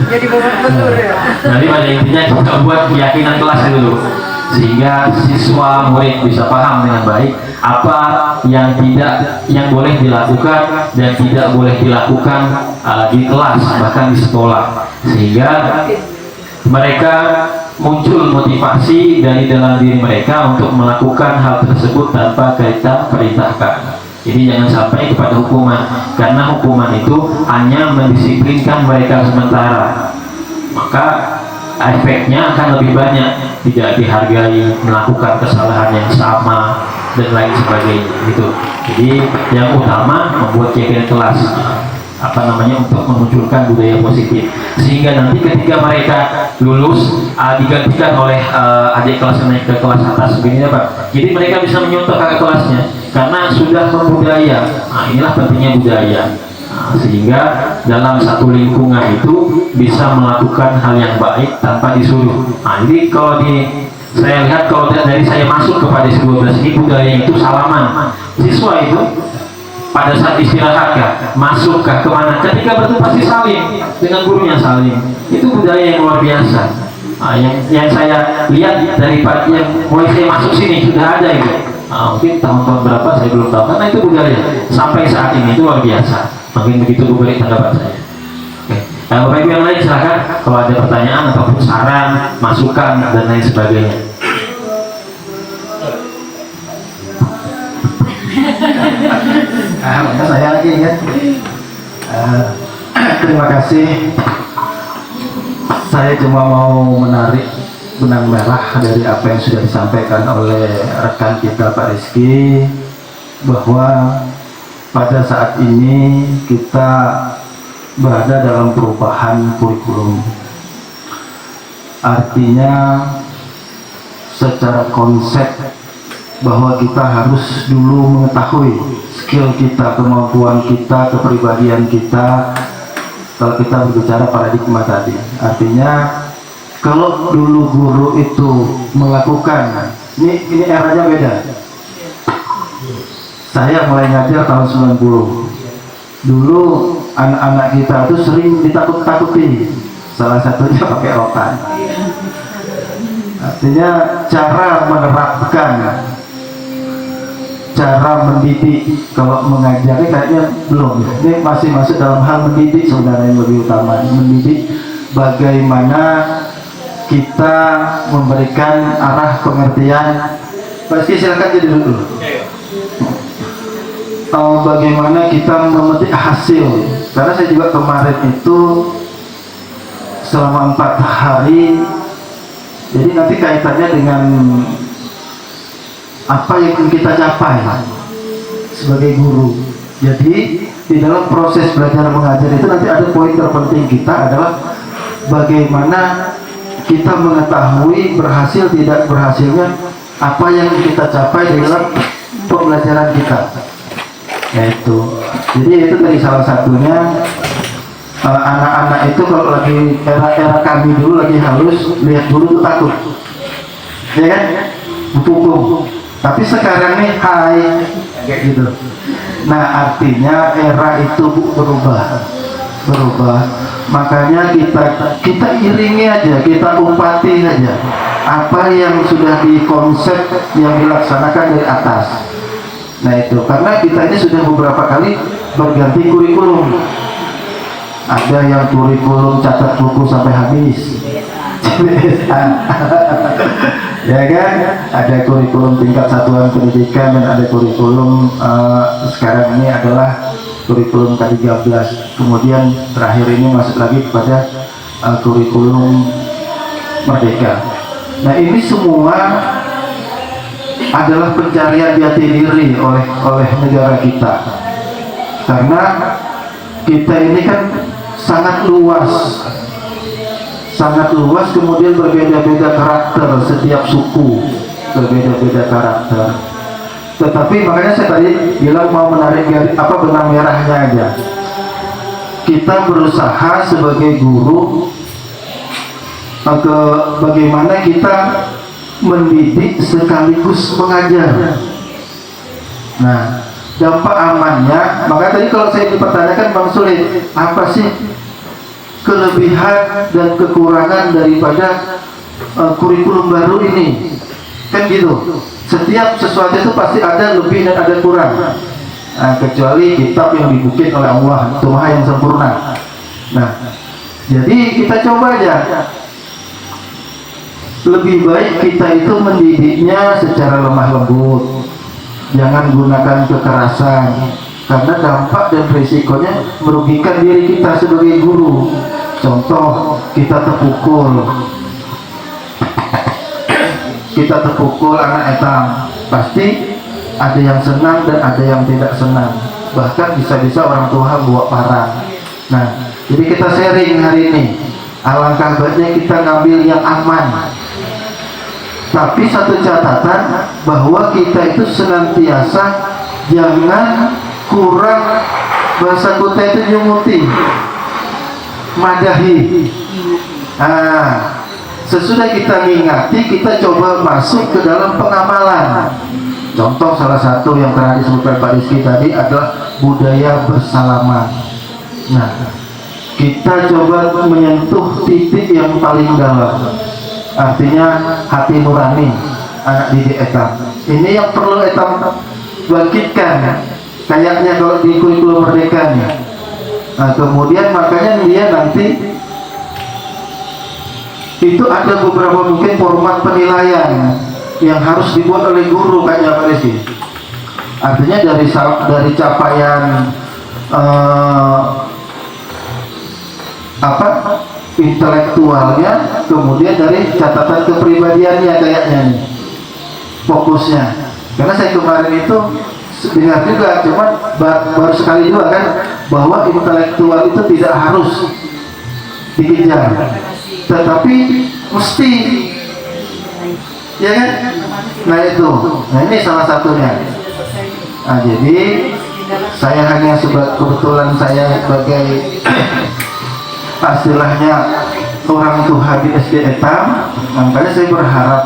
Jadi betul ya. Jadi pada intinya kita buat keyakinan kelas dulu, sehingga siswa murid bisa paham dengan baik apa yang boleh dilakukan dan tidak boleh dilakukan di kelas, bahkan di sekolah, sehingga mereka muncul motivasi dari dalam diri mereka untuk melakukan hal tersebut tanpa kita perintahkan. Jadi jangan sampai kepada hukuman, karena hukuman itu hanya mendisiplinkan mereka sementara, maka efeknya akan lebih banyak, tidak dihargai, melakukan kesalahan yang sama dan lain sebagainya gitu. Jadi yang utama membuat keyakinan kelas untuk memunculkan budaya positif, sehingga nanti ketika mereka lulus digantikan oleh adik kelas naik ke kelas atas begini Pak. Jadi mereka bisa menyontoh kakak kelasnya karena sudah membudaya. Inilah pentingnya budaya. Sehingga dalam satu lingkungan itu bisa melakukan hal yang baik tanpa disuruh. Jadi kalau saya lihat kalau dari saya masuk kepada 12 ini, budaya itu salaman. Siswa itu pada saat istirahat masuk kemana, ketika bertemu pasti saling dengan gurunya, saling. Itu budaya yang luar biasa. Yang saya lihat dari yang mulai saya masuk sini sudah ada itu. Mungkin tahun-tahun berapa saya belum tahu, karena itu budaya sampai saat ini itu luar biasa. Mungkin begitu Bu beri tanggapan saya. Oke. Bapak Ibu yang lain silakan kalau ada pertanyaan ataupun saran, masukan dan lain sebagainya. Saya lagi ingat. Terima kasih. Saya cuma mau menarik benang merah dari apa yang sudah disampaikan oleh rekan kita Pak Rizky, bahwa pada saat ini kita berada dalam perubahan kurikulum. Artinya secara konsep bahwa kita harus dulu mengetahui skill kita, kemampuan kita, kepribadian kita. Kalau kita berbicara paradigma tadi, artinya kalau dulu guru itu melakukan, ini eranya beda. Saya mulai ngajar tahun 90. Dulu anak-anak kita itu sering ditakut-takuti, salah satunya pakai rotan. Artinya cara menerapkan, cara mendidik, kalau mengajarnya kayaknya belum. Ini masih masuk dalam hal mendidik sebenarnya yang lebih utama. Mendidik bagaimana kita memberikan arah pengertian. Pak Rizky silakan jadi dulu. Bagaimana kita memetik hasil, karena saya juga kemarin itu selama 4 hari, jadi nanti kaitannya dengan apa yang kita capai sebagai guru. Jadi di dalam proses belajar mengajar itu nanti ada poin terpenting kita adalah bagaimana kita mengetahui berhasil tidak berhasilnya apa yang kita capai di dalam pembelajaran kita. Yaitu, jadi itu tadi salah satunya. Anak-anak itu kalau lagi era kami dulu lagi halus, lihat guru tuh takut, ya kan, pukul. Tapi sekarang nih hai, kayak gitu. Nah artinya era itu berubah. Makanya kita iringi aja, kita umpati aja apa yang sudah dikonsep, yang dilaksanakan dari atas. Nah itu, karena kita ini sudah beberapa kali berganti kurikulum. Ada yang kurikulum catat buku sampai habis, ya kan? Ada kurikulum tingkat satuan pendidikan dan ada kurikulum sekarang ini adalah kurikulum ke-13. Kemudian terakhir ini masuk lagi kepada kurikulum merdeka. Nah ini semua adalah pencarian jati diri oleh negara kita, karena kita ini kan sangat luas, kemudian berbeda-beda karakter, setiap suku berbeda-beda karakter. Tetapi makanya saya tadi bilang mau menarik benang merahnya aja. Kita berusaha sebagai guru bagaimana kita mendidik sekaligus mengajar. Nah, dampak amannya, makanya tadi kalau saya dipertanyakan Bang Sulit, apa sih kelebihan dan kekurangan daripada kurikulum baru ini? Kan gitu. Setiap sesuatu itu pasti ada lebih dan ada kurang. Nah, kecuali kitab yang dibikin oleh Allah, itu Maha yang sempurna. Nah, jadi kita coba aja. Lebih baik kita itu mendidiknya secara lemah lembut, jangan gunakan kekerasan, karena dampak dan risikonya merugikan diri kita sebagai guru. Contoh, kita terpukul anak etam, pasti ada yang senang dan ada yang tidak senang, bahkan bisa-bisa orang tua bawa parang. Nah, jadi kita sharing hari ini, alangkah baiknya kita ngambil yang aman. Tapi satu catatan, bahwa kita itu senantiasa jangan kurang, bahasa kita itu nyumuti, madahi. Nah, sesudah kita ngingati, kita coba masuk ke dalam pengamalan. Contoh salah satu yang pernah disebutkan Pak Rizky tadi adalah budaya bersalaman. Nah, kita coba menyentuh titik yang paling dalam, artinya hati nurani anak didik etam. Ini yang perlu etam bangkitkan, kayaknya kalau di kurikulum merdeka nih. Nah, kemudian makanya dia nanti itu ada beberapa mungkin format penilaian yang harus dibuat oleh guru kayaknya Pak Rizky. Artinya dari capaian intelektualnya, kemudian dari catatan kepribadiannya kayaknya nih fokusnya. Karena saya kemarin itu dengar juga, cuman baru sekali dua kan, bahwa intelektual itu tidak harus dikejar, tetapi mesti, ya kan? Nah itu, nah ini salah satunya. Nah jadi saya hanya kebetulan saya sebagai istilahnya orang tua di SD Etam, makanya saya berharap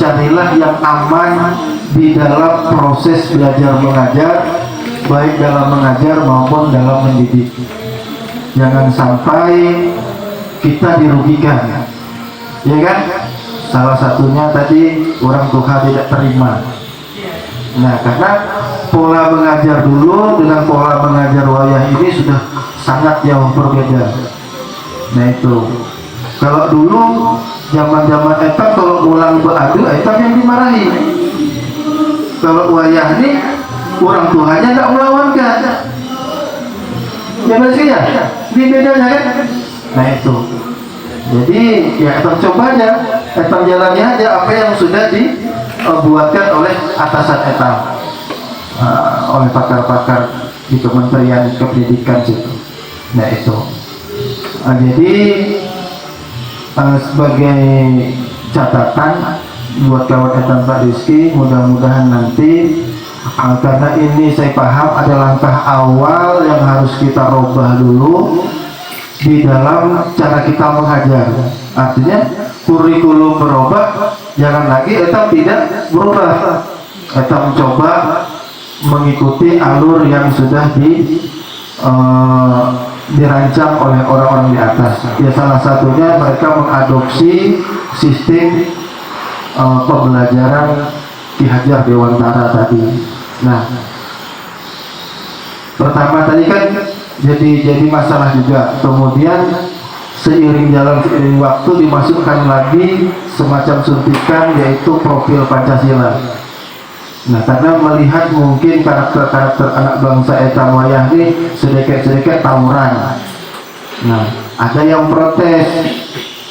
carilah yang aman di dalam proses belajar mengajar, baik dalam mengajar maupun dalam mendidik. Jangan sampai kita dirugikan, ya kan? Salah satunya tadi orang tua tidak terima. Nah, karena pola mengajar dulu dengan pola mengajar wayah ini sudah sangat jauh berbeda. Nah itu, kalau dulu zaman-zaman Etam kalau ulang beradu, Etam yang dimarahi. Kalau wayah ini orang tuanya tidak melawankan. Ya betul ya, ini bedanya kan? Nah itu. Jadi ya Etam coba aja, Etam jalani aja apa yang sudah dibuatkan oleh atasan Etam, oleh pakar-pakar di Kementerian Pendidikan situ. Nah itu. Jadi sebagai catatan buat kawan Etam Pak Rizky, mudah-mudahan nanti karena ini saya paham ada langkah awal yang harus kita rubah dulu di dalam cara kita mengajar. Artinya kurikulum berubah, jangan lagi Etam tidak berubah. Etam coba mengikuti alur yang sudah dirancang oleh orang-orang di atas. Ya salah satunya mereka mengadopsi sistem pembelajaran Ki Hajar Dewantara tadi. Nah, pertama tadi kan jadi masalah juga. Kemudian seiring waktu dimasukkan lagi semacam suntikan, yaitu profil Pancasila. Nah, karena melihat mungkin karakter-karakter anak bangsa Etam wayah ini sedikit-sedikit tawuran. Nah, ada yang protes,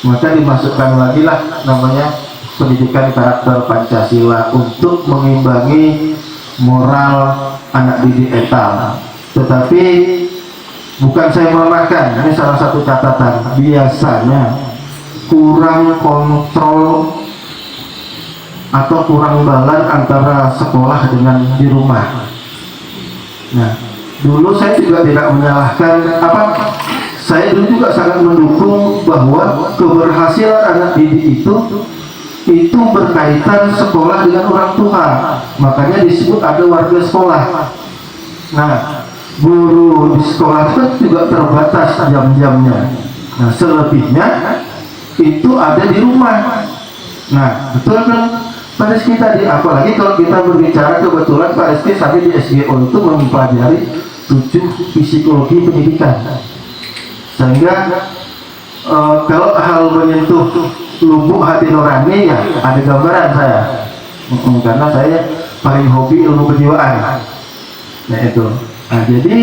maka dimasukkan lagi lah namanya pendidikan karakter Pancasila untuk mengimbangi moral anak didik Etam. Tetapi bukan saya melemahkan, ini salah satu catatan. Biasanya kurang kontrol atau kurang balan antara sekolah dengan di rumah. Nah, dulu saya juga tidak menyalahkan saya dulu juga sangat mendukung bahwa keberhasilan anak didik itu berkaitan sekolah dengan orang tua. Makanya disebut ada warga sekolah. Nah, guru di sekolah itu juga terbatas jam-jamnya. Nah, selebihnya itu ada di rumah. Nah, betul kan Pak Rizky tadi, apalagi kalau kita berbicara kebetulan Pak Rizky sampai di SGO itu mempelajari 7 psikologi pendidikan. Sehingga kalau hal menyentuh lubuk hati nurani ya ada gambaran saya. Karena saya paling hobi ilmu kejiwaan. Nah itu. Nah, jadi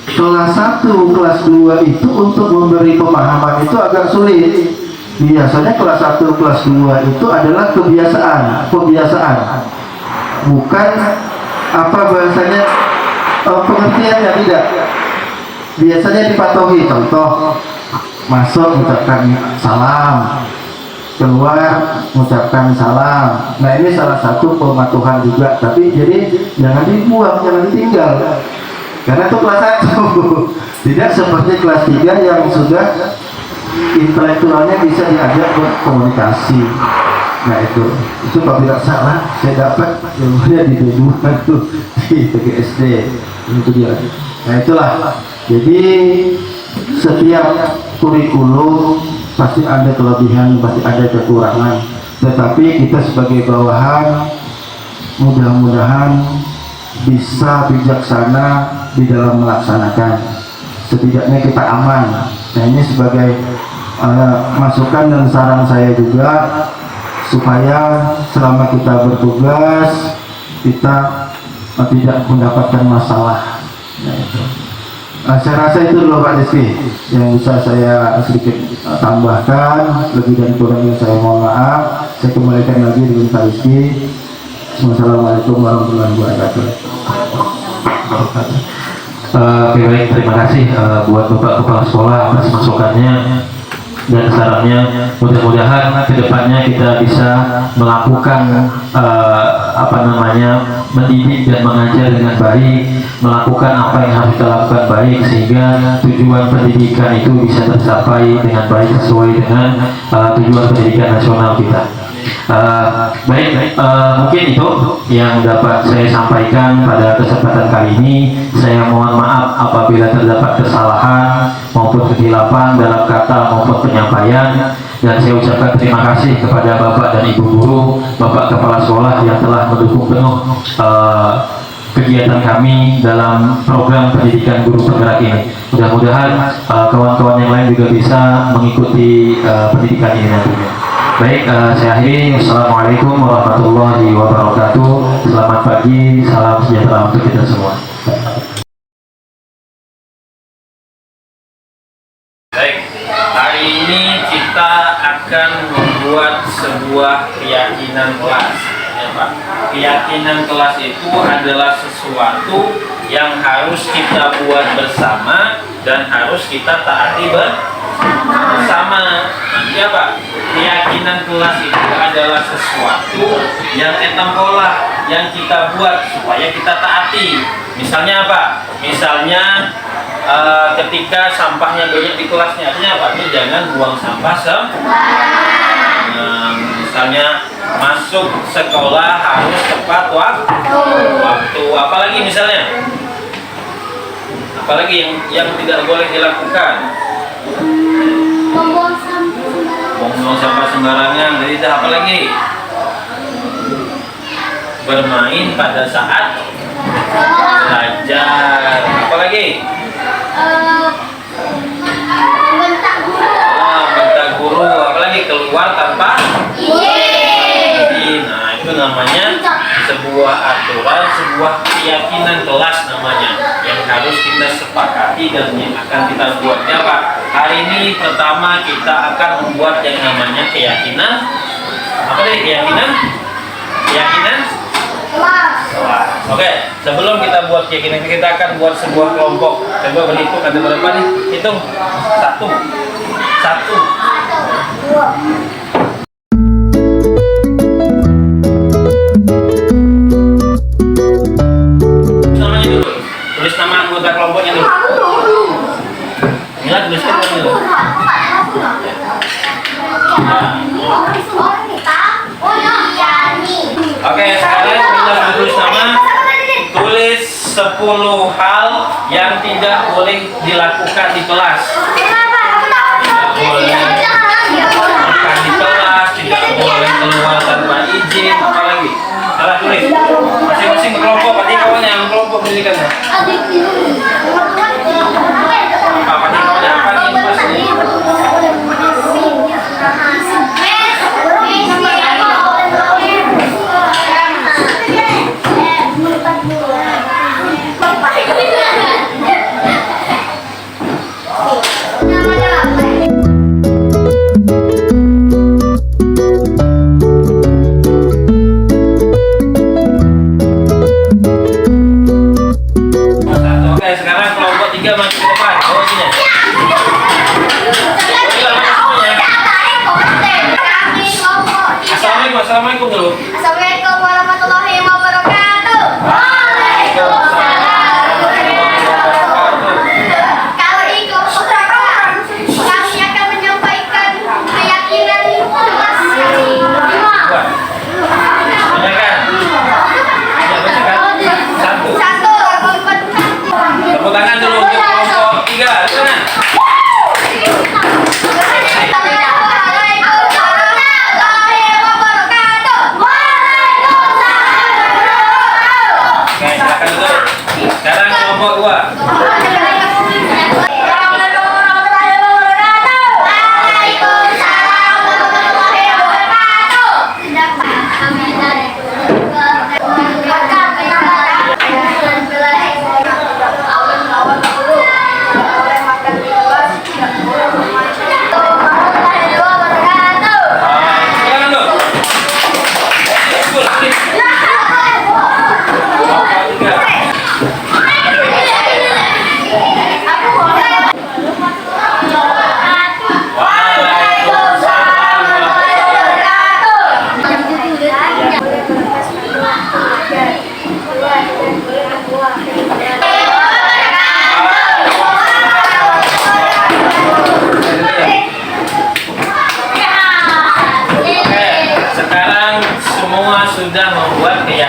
kelas 1, kelas 2 itu untuk memberi pemahaman itu agak sulit. Biasanya kelas 1, kelas 2 itu adalah pembiasaan, bukan bahasanya pengertiannya, tidak. Biasanya dipatuhi, contoh masuk mengucapkan salam, keluar mengucapkan salam. Nah ini salah satu pematuhan juga, tapi jadi jangan dibuang, jangan ditinggal, karena itu kelas 1. Tidak seperti kelas 3 yang sudah intelektualnya bisa diajak berkomunikasi. Nah itu kalau tidak salah saya dapat ilmunya di Debuan tuh di PGSD itu dia. Nah itulah, jadi setiap kurikulum pasti ada kelebihan, pasti ada kekurangan, tetapi kita sebagai bawahan mudah-mudahan bisa bijaksana di dalam melaksanakan. Setidaknya kita aman. Nah ini sebagai masukan dan saran saya juga, supaya selama kita bertugas kita tidak mendapatkan masalah. Nah, itu. Saya rasa itu dulu Pak Rizky yang bisa saya sedikit tambahkan. Lebih dan kurangnya saya mohon maaf. Saya kembalikan lagi dengan Pak Rizky. Wassalamualaikum warahmatullahi wabarakatuh. Oke, baik, terima kasih buat Bapak Kepala Sekolah atas masukannya dan sarannya. Mudah-mudahan kedepannya kita bisa melakukan mendidik dan mengajar dengan baik, melakukan apa yang harus kita lakukan baik sehingga tujuan pendidikan itu bisa tercapai dengan baik sesuai dengan tujuan pendidikan nasional kita. Mungkin itu yang dapat saya sampaikan pada kesempatan kali ini. Saya mohon maaf apabila terdapat kesalahan maupun kekhilapan dalam kata maupun penyampaian, dan saya ucapkan terima kasih kepada Bapak dan Ibu Guru, Bapak Kepala Sekolah yang telah mendukung penuh kegiatan kami dalam program pendidikan guru penggerak ini. Mudah-mudahan kawan-kawan yang lain juga bisa mengikuti pendidikan ini nantinya. Baik, saya akhiri. Wassalamualaikum warahmatullahi wabarakatuh. Selamat pagi, salam sejahtera untuk kita semua. Baik, hari ini kita akan membuat sebuah keyakinan kelas, ya Pak. Keyakinan kelas itu adalah sesuatu yang harus kita buat bersama dan harus kita taati bersama. Nanti apa? Keyakinan kelas itu adalah sesuatu yang etampola yang kita buat supaya kita taati. Misalnya apa? Misalnya ketika sampahnya banyak di kelasnya, artinya apa? Ini jangan buang sampah misalnya masuk sekolah harus tepat waktu. Apalagi misalnya? Apalagi yang tidak boleh dilakukan? Membuang sampah sembarangan. Jadi apa lagi? Bermain pada saat belajar. Apa lagi? Bentak guru. Apalagi keluar tanpa izin. Nah, itu namanya sebuah aturan, sebuah keyakinan kelas namanya, yang harus kita sepakati dan yang akan kita buatnya Pak. Hari ini pertama kita akan membuat yang namanya keyakinan. Apa deh keyakinan? Keyakinan kelas. Oke, sebelum kita buat keyakinan, kita akan buat sebuah kelompok. Coba berhitung ada berapa nih? Hitung. Satu. Namanya dulu. Tulis nama anggota kelompoknya dulu. Mila tuliskan dulu. Oke, sekarang Mila tulis nama. Tulis 10 hal yang tidak boleh dilakukan di kelas. Tidak boleh makan di kelas, tidak boleh keluar tanpa izin, apa lagi? Salah tulis. Masing-masing kelompok, berarti kawannya yang kelompok pendidikannya. Apa nih kawannya apa nih pasti?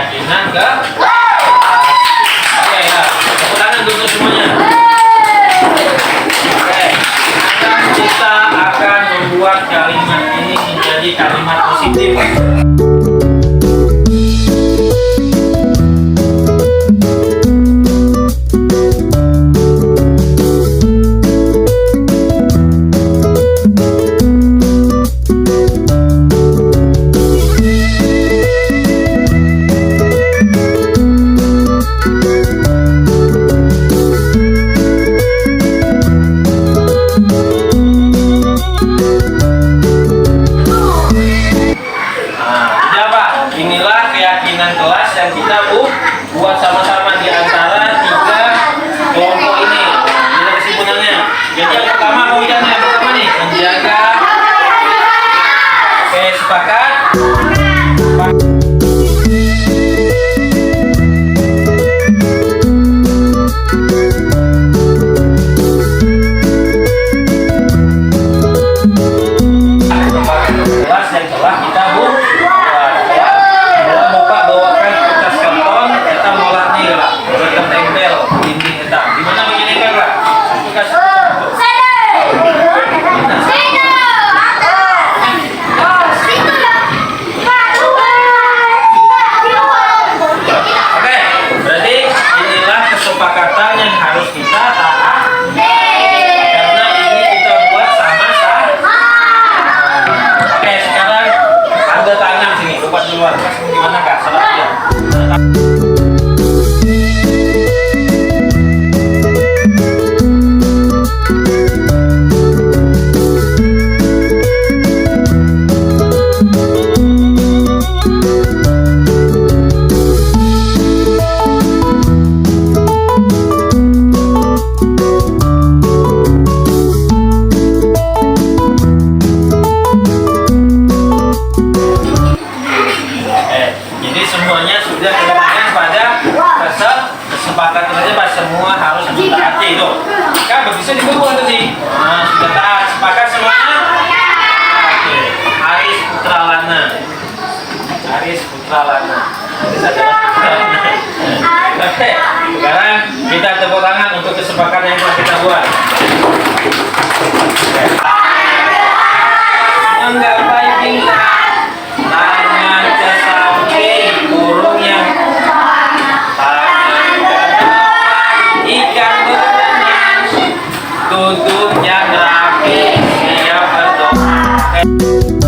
keyakinan ke oke ya, tepuk tangan dulu semuanya. Oke, sekarang kita akan membuat kalimat ini menjadi kalimat positif. Inilah keyakinan kelas yang kita buat sama-sama di antara tiga kelompok ini. Ini kesimpulannya. Jadi yang pertama pemikirannya yang pertama nih, menjaga. Oke, sepakat. Kelas yang telah kita buat. Kesepakatan yang harus kita taat karena ini kita buat sama-sama. Oke, sekarang ada tangan sini, buat duluan. Gimana kak? Salah ya? Semuanya sudah terbangun pada kesepakatan saja Pak, semua harus mentaati itu. Kan bisa dikumpul tadi. Nah, sudah taat, sepakat semuanya. Oke. Aris Putra Lana. Aris Putra Lana. Aris adalah Putra Lana. Oke. Sekarang kita tepuk tangan untuk kesepakatan yang telah kita buat. Menggapai bintang. Tangan ke samping, burung yang tangan ke depan, ikan berenang, tutup yang rapi, siap berdoa.